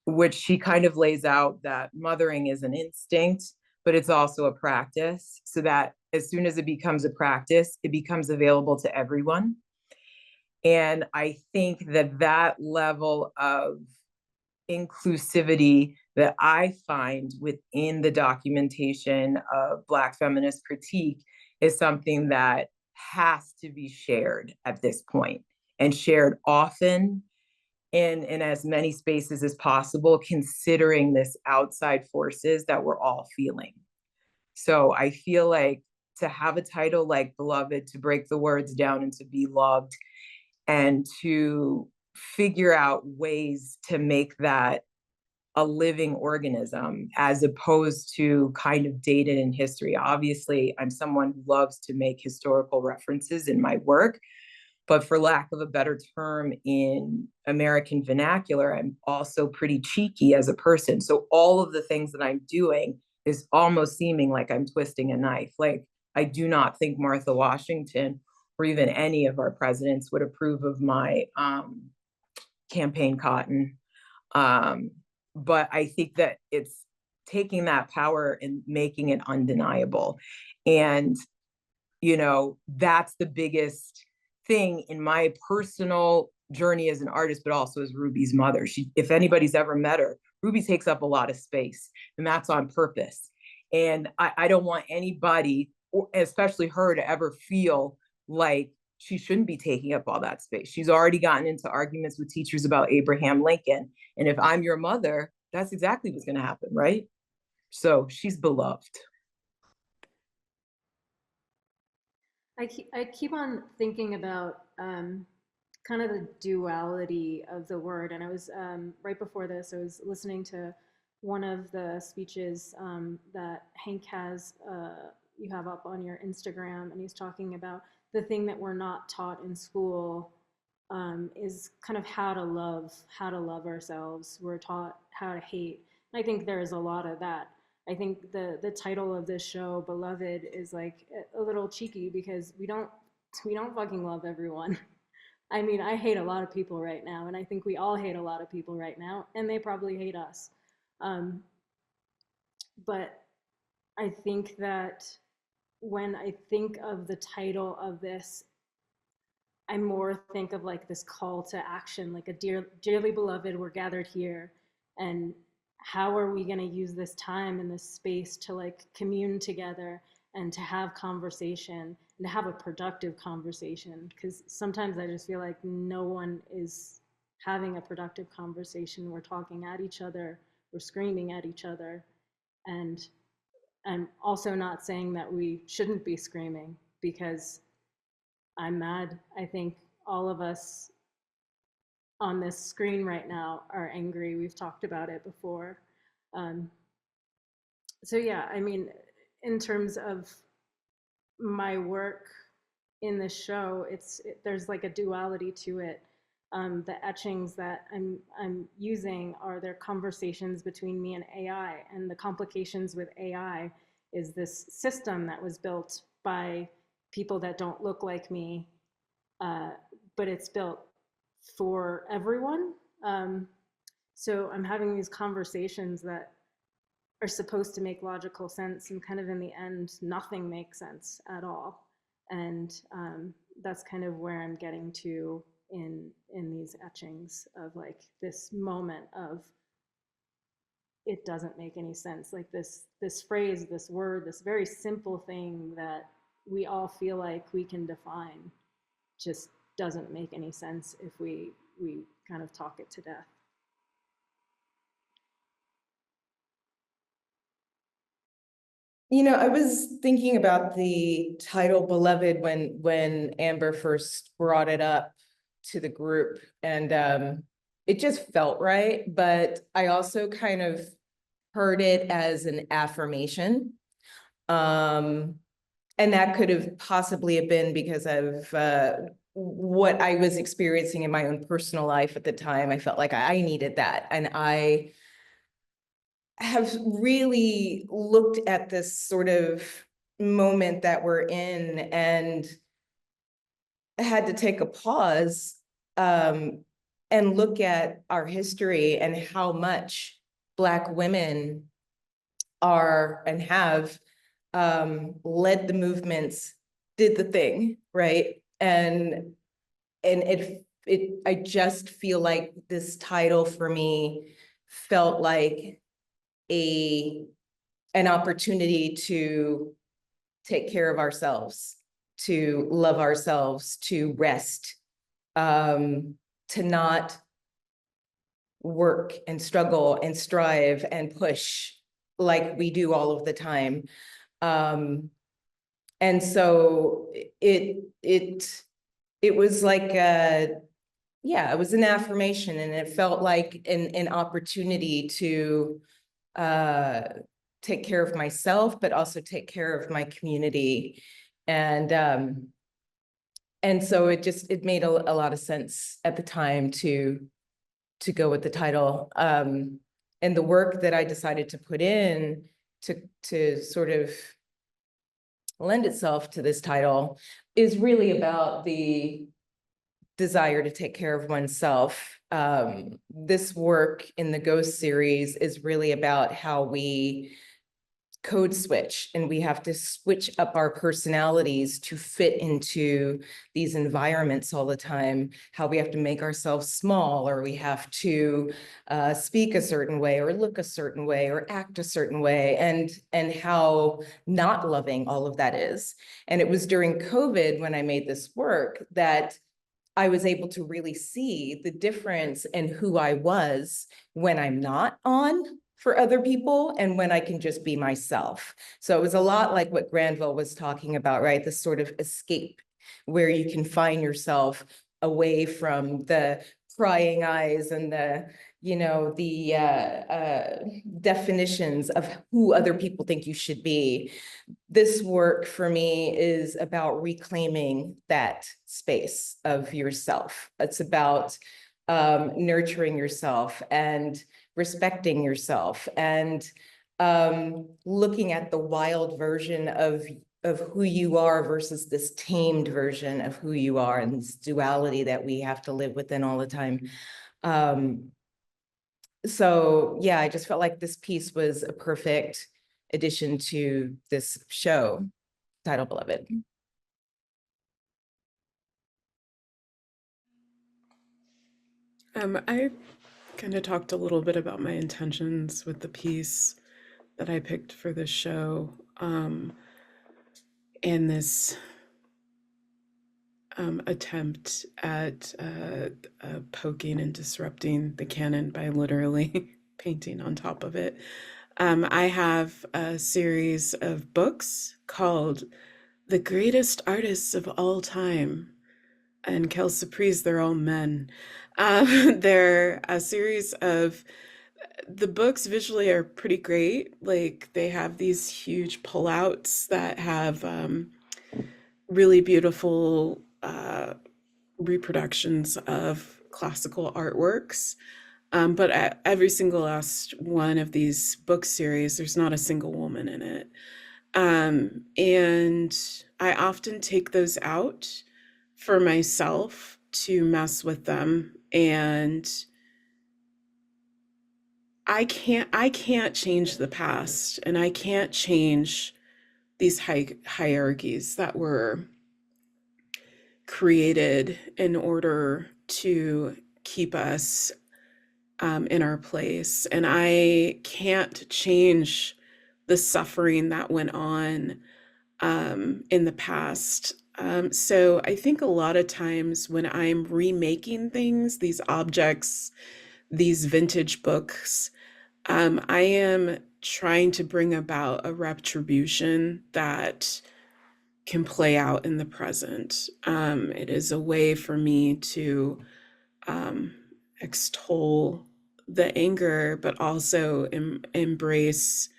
S5: which she kind of lays out that mothering is an instinct, but it's also a practice, so that as soon as it becomes a practice, it becomes available to everyone. And I think that that level of inclusivity that I find within the documentation of Black feminist critique is something that has to be shared at this point, and shared often in as many spaces as possible, considering this outside forces that we're all feeling. So I feel like to have a title like Beloved, to break the words down and to be loved, and to figure out ways to make that a living organism as opposed to kind of dated in history. Obviously, I'm someone who loves to make historical references in my work, but for lack of a better term in American vernacular, I'm also pretty cheeky as a person. So all of the things that I'm doing is almost seeming like I'm twisting a knife. Like, I do not think Martha Washington or even any of our presidents would approve of my campaign cotton. But I think that it's taking that power and making it undeniable. And, that's the biggest thing in my personal journey as an artist, but also as Ruby's mother. If anybody's ever met her, Ruby takes up a lot of space, and that's on purpose. And I don't want anybody, or especially her, to ever feel like she shouldn't be taking up all that space. She's already gotten into arguments with teachers about Abraham Lincoln. And if I'm your mother, that's exactly what's going to happen, right? So she's beloved.
S6: I keep on thinking about kind of the duality of the word. And I was, right before this, I was listening to one of the speeches that Hank has, you have up on your Instagram, and he's talking about the thing that we're not taught in school is kind of how to love ourselves. We're taught how to hate. And I think there's a lot of that. I think the title of this show, Beloved, is like a little cheeky because we don't fucking love everyone. I mean, I hate a lot of people right now, and I think we all hate a lot of people right now, and they probably hate us. But I think that when I think of the title of this, I more think of like this call to action, like a dearly beloved, we're gathered here, and how are we going to use this time and this space to like commune together and to have conversation and to have a productive conversation? Because sometimes I just feel like no one is having a productive conversation. We're talking at each other, we're screaming at each other. And I'm also not saying that we shouldn't be screaming, because I'm mad. I think all of us on this screen right now are angry. We've talked about it before. So yeah, I mean, in terms of my work in this show, there's like a duality to it. The etchings that I'm using are their conversations between me and AI, and the complications with AI is this system that was built by people that don't look like me, but it's built for everyone. So I'm having these conversations that are supposed to make logical sense, and kind of in the end, nothing makes sense at all. And that's kind of where I'm getting to in these etchings, of like this moment of it doesn't make any sense. Like this phrase, this word, this very simple thing that we all feel like we can define just doesn't make any sense if we kind of talk it to death.
S2: You know, I was thinking about the title Beloved when Amber first brought it up to the group, and it just felt right. But I also kind of heard it as an affirmation. And that could have possibly have been because of what I was experiencing in my own personal life at the time. I felt like I needed that. And I have really looked at this sort of moment that we're in and had to take a pause and look at our history and how much Black women are and have led the movements, did the thing, right? And I just feel like this title for me felt like an opportunity to take care of ourselves, to love ourselves, to rest, to not work and struggle and strive and push like we do all of the time. And so it was like it was an affirmation, and it felt like an opportunity to take care of myself, but also take care of my community. And so it made a lot of sense at the time to go with the title. And the work that I decided to put in to sort of lend itself to this title is really about the desire to take care of oneself. This work in the Ghost series is really about how we code switch, and we have to switch up our personalities to fit into these environments all the time, how we have to make ourselves small, or we have to speak a certain way or look a certain way or act a certain way, and how not loving all of that is. And it was during COVID when I made this work that I was able to really see the difference in who I was when I'm not on for other people and when I can just be myself. So it was a lot like what Granville was talking about, right? This sort of escape where you can find yourself away from the prying eyes and the, you know, the definitions of who other people think you should be. This work for me is about reclaiming that space of yourself. It's about nurturing yourself and respecting yourself and looking at the wild version of who you are versus this tamed version of who you are, and this duality that we have to live within all the time. So yeah, I just felt like this piece was a perfect addition to this show, title Beloved.
S4: I kind of talked a little bit about my intentions with the piece that I picked for this show, and this attempt at poking and disrupting the canon by literally painting on top of it. I have a series of books called The Greatest Artists of All Time, and quelle surprise, they're all men. They're a series of, the books visually are pretty great. Like, they have these huge pullouts that have really beautiful reproductions of classical artworks. But at every single last one of these book series, there's not a single woman in it. And I often take those out for myself to mess with them. And I can't change the past, and I can't change these hierarchies that were created in order to keep us in our place. And I can't change the suffering that went on in the past. So I think a lot of times when I'm remaking things, these objects, these vintage books, I am trying to bring about a retribution that can play out in the present. It is a way for me to extol the anger, but also embrace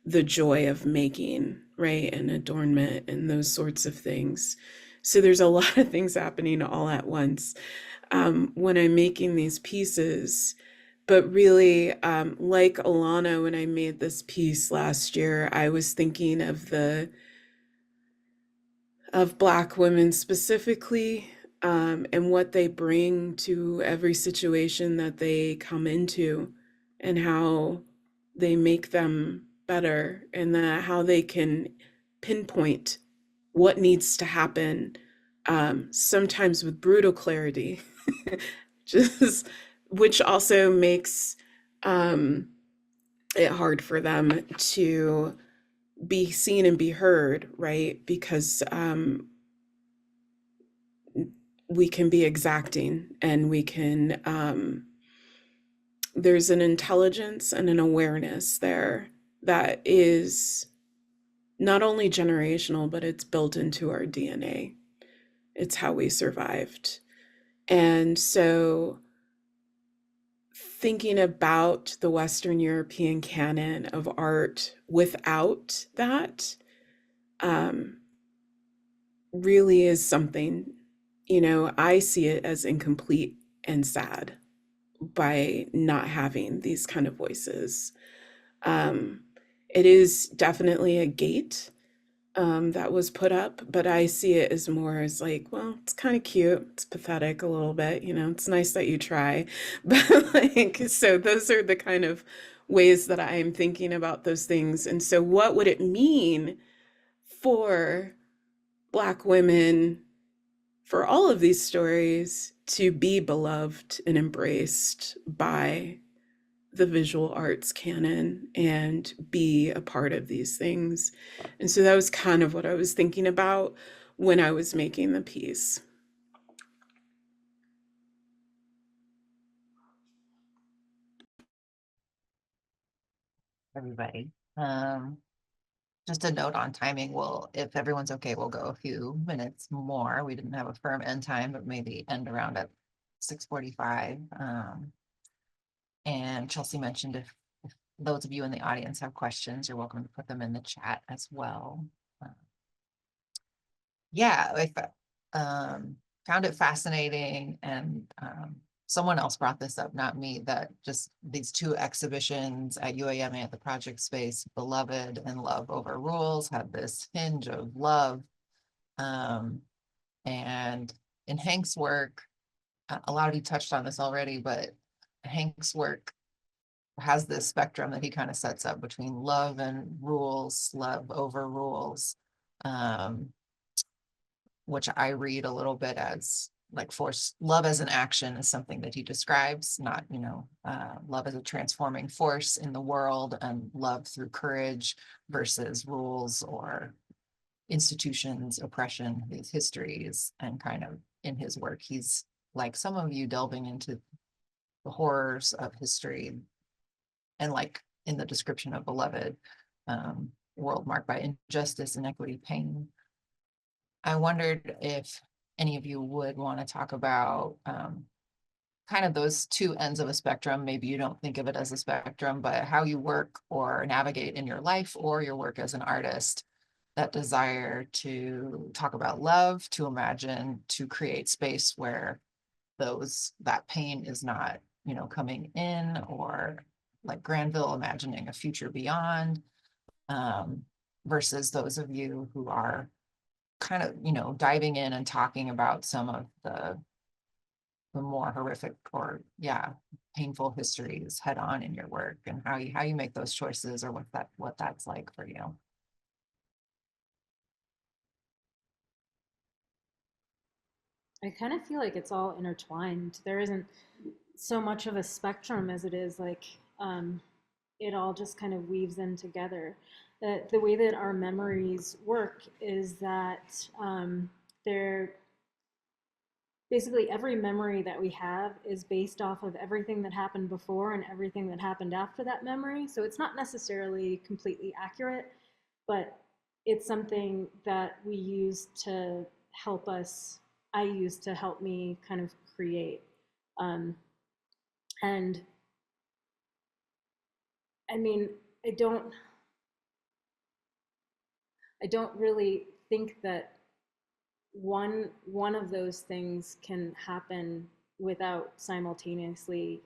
S4: the joy of making, right? And adornment and those sorts of things. So there's a lot of things happening all at once when I'm making these pieces. But really, like Alanna, when I made this piece last year, I was thinking of Black women specifically, and what they bring to every situation that they come into, and how they make them better, and how they can pinpoint what needs to happen, sometimes with brutal clarity, which also makes it hard for them to be seen and be heard, right? Because we can be exacting, and we can, there's an intelligence and an awareness there that is not only generational, but it's built into our DNA. It's how we survived. And so thinking about the Western European canon of art without that really is something, I see it as incomplete and sad by not having these kind of voices. It is definitely a gate that was put up, but I see it as more as like, well, it's kind of cute, it's pathetic a little bit, it's nice that you try, but so those are the kind of ways that I am thinking about those things. And so what would it mean for Black women, for all of these stories, to be beloved and embraced by the visual arts canon and be a part of these things? And so that was kind of what I was thinking about when I was making the piece.
S1: Everybody. Just a note on timing. If everyone's okay, we'll go a few minutes more. We didn't have a firm end time, but maybe end around at 6:45. And Chelsea mentioned if those of you in the audience have questions, you're welcome to put them in the chat as well. Yeah, I found it fascinating, and someone else brought this up, not me, that just these two exhibitions at UAMA at the project space, Beloved and Love Over Rules, had this hinge of love. And in Hank's work, a lot of you touched on this already, but Hank's work has this spectrum that he kind of sets up between love and rules, love over rules, which I read a little bit as like force. Love as an action is something that he describes, not, love as a transforming force in the world, and love through courage versus rules or institutions, oppression, his histories. And kind of in his work, he's like some of you delving into the horrors of history, and like in the description of Beloved, world marked by injustice, inequity, pain. I wondered if any of you would want to talk about kind of those two ends of a spectrum. Maybe you don't think of it as a spectrum, but how you work or navigate in your life or your work as an artist, that desire to talk about love, to imagine, to create space where that pain is not, coming in, or like Granville imagining a future beyond, versus those of you who are kind of, diving in and talking about some of the more horrific or painful histories head on in your work, and how you make those choices, or what that's like for you.
S6: I kind of feel like it's all intertwined. There isn't so much of a spectrum as it is like it all just kind of weaves in together. The way that our memories work is that they're basically, every memory that we have is based off of everything that happened before and everything that happened after that memory. So it's not necessarily completely accurate, but it's something that we use to help us. I use to help me kind of create. And I mean, I don't really think that one of those things can happen without simultaneously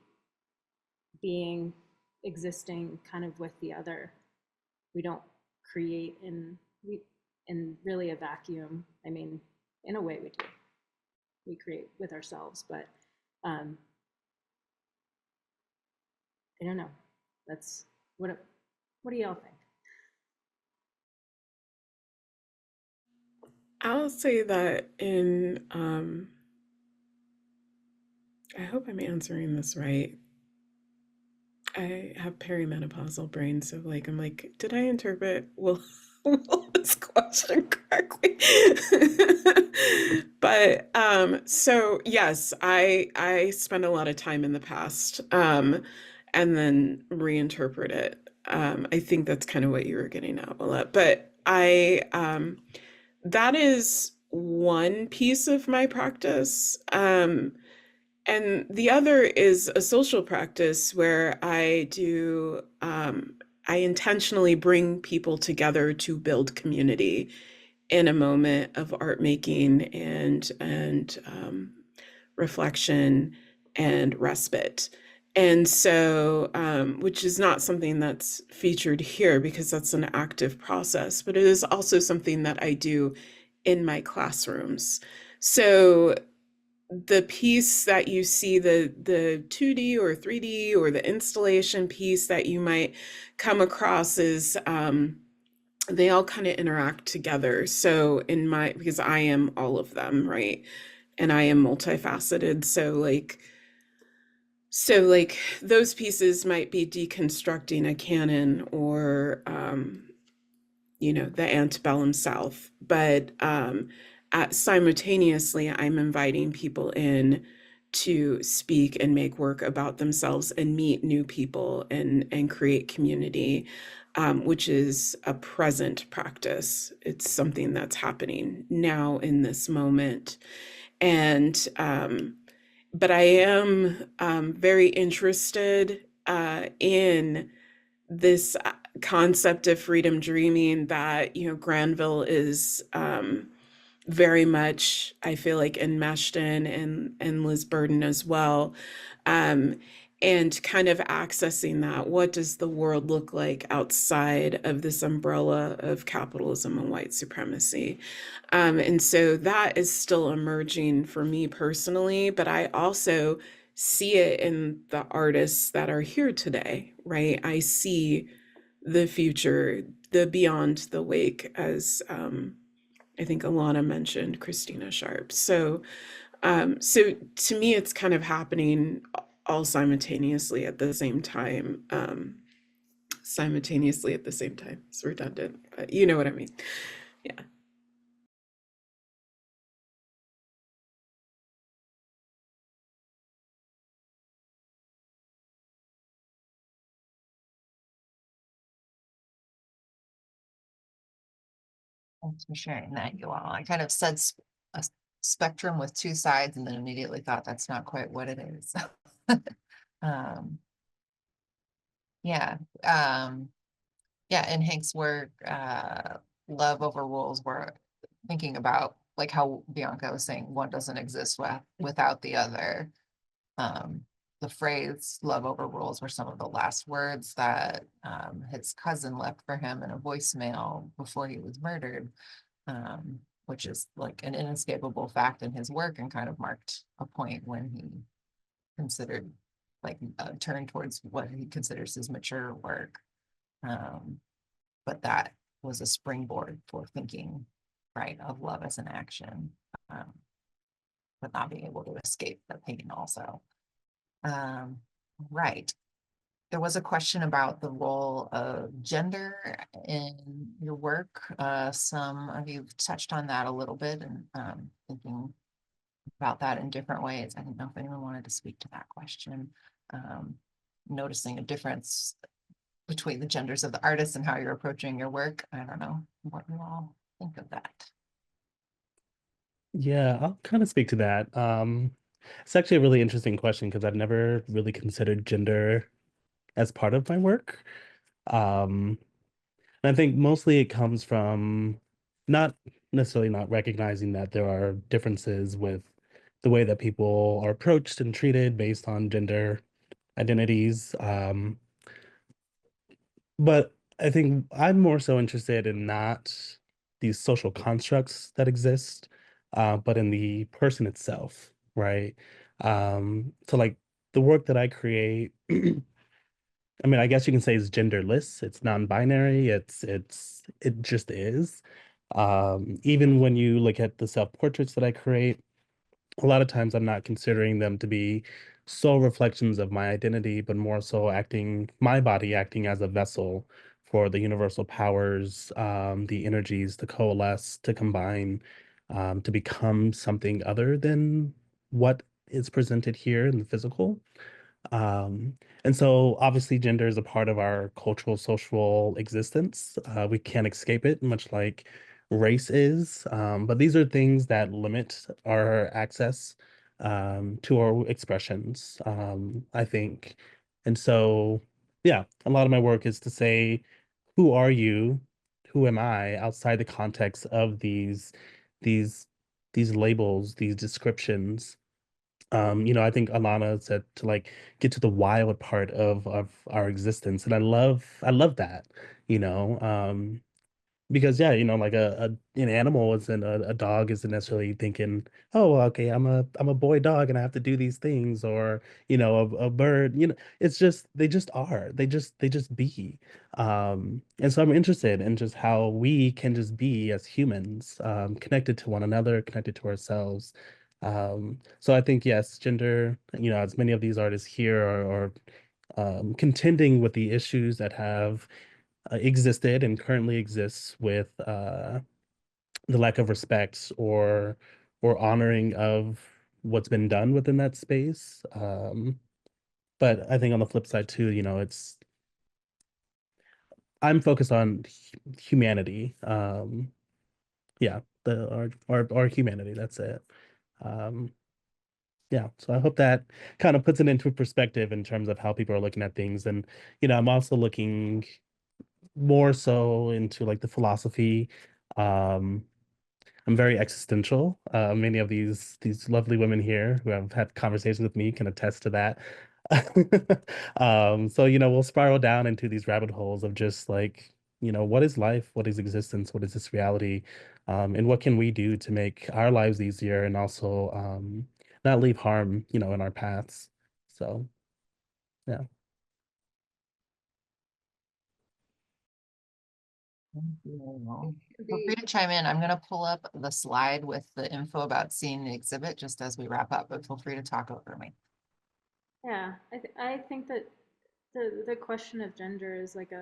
S6: existing kind of with the other. We don't create in really a vacuum. I mean, in a way we do. We create with ourselves, but I don't know. That's what do y'all think?
S4: I'll say that I hope I'm answering this right. I have perimenopausal brain, so like I'm like, did I interpret Willa's question correctly? But so yes, I spend a lot of time in the past and then reinterpret it. I think that's kind of what you were getting at, Willa. But that is one piece of my practice. And the other is a social practice where I intentionally bring people together to build community in a moment of art making and reflection and respite. And so, which is not something that's featured here because that's an active process, but it is also something that I do in my classrooms. So the piece that you see, the 2D or 3D or the installation piece that you might come across is they all kind of interact together. So because I am all of them, right? And I am multifaceted. So those pieces might be deconstructing a canon or the antebellum South, but simultaneously, I'm inviting people in to speak and make work about themselves and meet new people and create community, which is a present practice. It's something that's happening now in this moment. And but I am very interested in this concept of freedom dreaming that Granville is very much, I feel like, enmeshed in, and Liz Burden as well, and kind of accessing that. What does the world look like outside of this umbrella of capitalism and white supremacy? And so that is still emerging for me personally, but I also see it in the artists that are here today, right? I see the future, the beyond the wake, as I think Alanna mentioned, Christina Sharp. So to me, it's kind of happening all simultaneously at the same time. Simultaneously at the same time. It's redundant, but you know what I mean. Yeah.
S1: Thanks for sharing that, you all. I kind of said a spectrum with two sides and then immediately thought that's not quite what it is. Yeah. Yeah, in Hank's work, Love Overrules, we're thinking about like how Bianca was saying, one doesn't exist without the other. The phrase "love overrules" were some of the last words that his cousin left for him in a voicemail before he was murdered, which is like an inescapable fact in his work and kind of marked a point when he considered like a turn towards what he considers his mature work. But that was a springboard for thinking, right, of love as an action, but not being able to escape the pain also. Right. There was a question about the role of gender in your work. Some of you touched on that a little bit and thinking about that in different ways. I didn't know if anyone wanted to speak to that question. Noticing a difference between the genders of the artists and how you're approaching your work. I don't know what you all think of that.
S3: Yeah, I'll kind of speak to that. It's actually a really interesting question because I've never really considered gender as part of my work. And I think mostly it comes from not necessarily not recognizing that there are differences with the way that people are approached and treated based on gender identities. But I think I'm more so interested in not these social constructs that exist, but in the person itself, right? So like the work that I create, I mean, I guess you can say it's genderless, it's non-binary, it just is. Even when you look at the self-portraits that I create, a lot of times I'm not considering them to be sole reflections of my identity, but more so my body acting as a vessel for the universal powers, the energies to coalesce, to combine, to become something other than what is presented here in the physical. And so obviously gender is a part of our cultural, social existence. We can't escape it, much like race is. But these are things that limit our access to our expressions, I think. And so, yeah, a lot of my work is to say, who are you? Who am I outside the context of these these labels, these descriptions? I think Alana said to like get to the wild part of our existence. And I love that, you know. because yeah, like an animal isn't a dog isn't necessarily thinking, oh, well, okay, I'm a boy dog and I have to do these things, or a bird, it's just they just are, they just be. And so I'm interested in just how we can just be as humans, connected to one another, connected to ourselves. So I think yes, gender, as many of these artists here are contending with the issues that have existed and currently exists with the lack of respect or honoring of what's been done within that space. But I think on the flip side too, I'm focused on humanity. Yeah, our humanity. That's it. Um, yeah, so I hope that kind of puts it into perspective in terms of how people are looking at things. And I'm also looking more so into like the philosophy. Um, I'm very existential. Many of these lovely women here who have had conversations with me can attest to that. So we'll spiral down into these rabbit holes of just like, what is life? What is existence? What is this reality? And what can we do to make our lives easier and also not leave harm, in our paths. So yeah.
S1: Thank you. Feel free to chime in. I'm going to pull up the slide with the info about seeing the exhibit just as we wrap up, but feel free to talk over me.
S6: Yeah, I think that the question of gender is like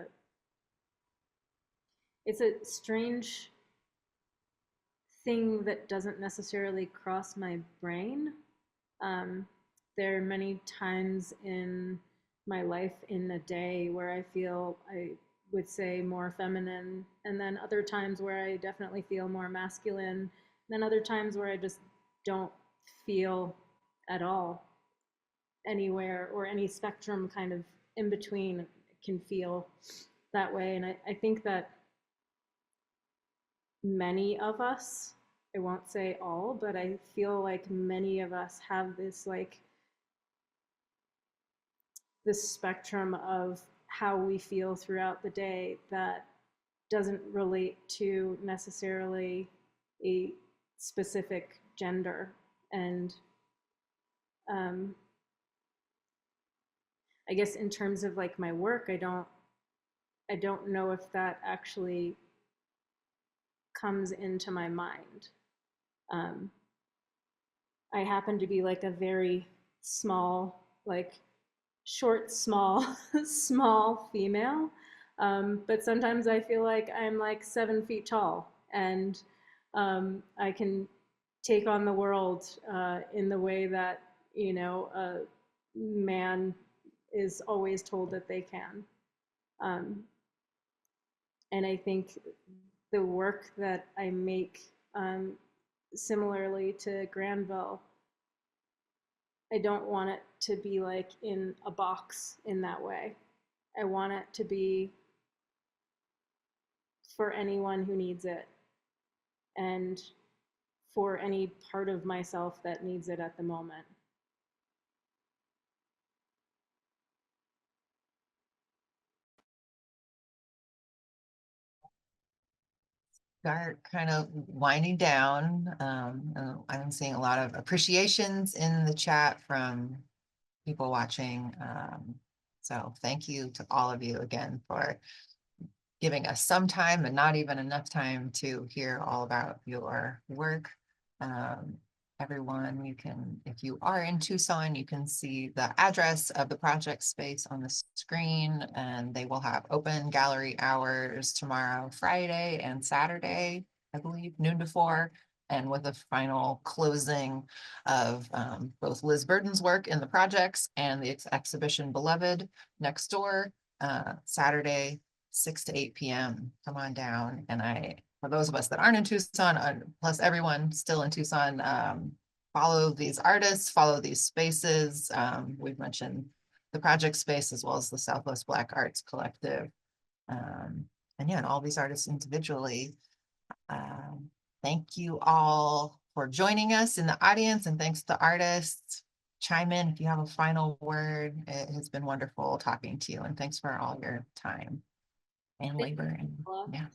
S6: it's a strange thing that doesn't necessarily cross my brain. There are many times in my life in a day where I feel, I would say, more feminine, and then other times where I definitely feel more masculine, and then other times where I just don't feel at all anywhere, or any spectrum kind of in between can feel that way. And I think that many of us, I won't say all, but I feel like many of us have this spectrum of how we feel throughout the day that doesn't relate to necessarily a specific gender. And I guess in terms of like my work, I don't know if that actually comes into my mind. I happen to be like a very small, like short, small, small female. But sometimes I feel like I'm like 7 feet tall, and I can take on the world in the way that, a man is always told that they can. And I think the work that I make, similarly to Granville, I don't want it to be like in a box in that way. I want it to be for anyone who needs it, and for any part of myself that needs it at the moment.
S1: Start kind of winding down. I'm seeing a lot of appreciations in the chat from people watching. So thank you to all of you again for giving us some time and not even enough time to hear all about your work. Everyone, if you are in Tucson, you can see the address of the project space on the screen, and they will have open gallery hours tomorrow, Friday and Saturday, I believe, noon to 4, and with a final closing of both Liz Burden's work in the projects and the exhibition Beloved next door, Saturday, 6 to 8 p.m. Come on down. And for those of us that aren't in Tucson, plus everyone still in Tucson, follow these artists, follow these spaces. We've mentioned the project space as well as the Southwest Black Arts Collective. And yeah, and all these artists individually. Thank you all for joining us in the audience, and thanks to artists. Chime in if you have a final word. It has been wonderful talking to you, and thanks for all your time and labor. And yeah,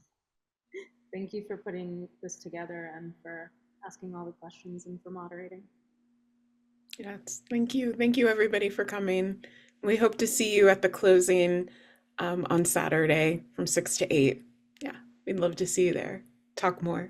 S6: thank you for putting this together and for asking all the questions and for moderating.
S4: Yes, thank you. Thank you, everybody, for coming. We hope to see you at the closing on Saturday from 6 to 8. Yeah, we'd love to see you there. Talk more.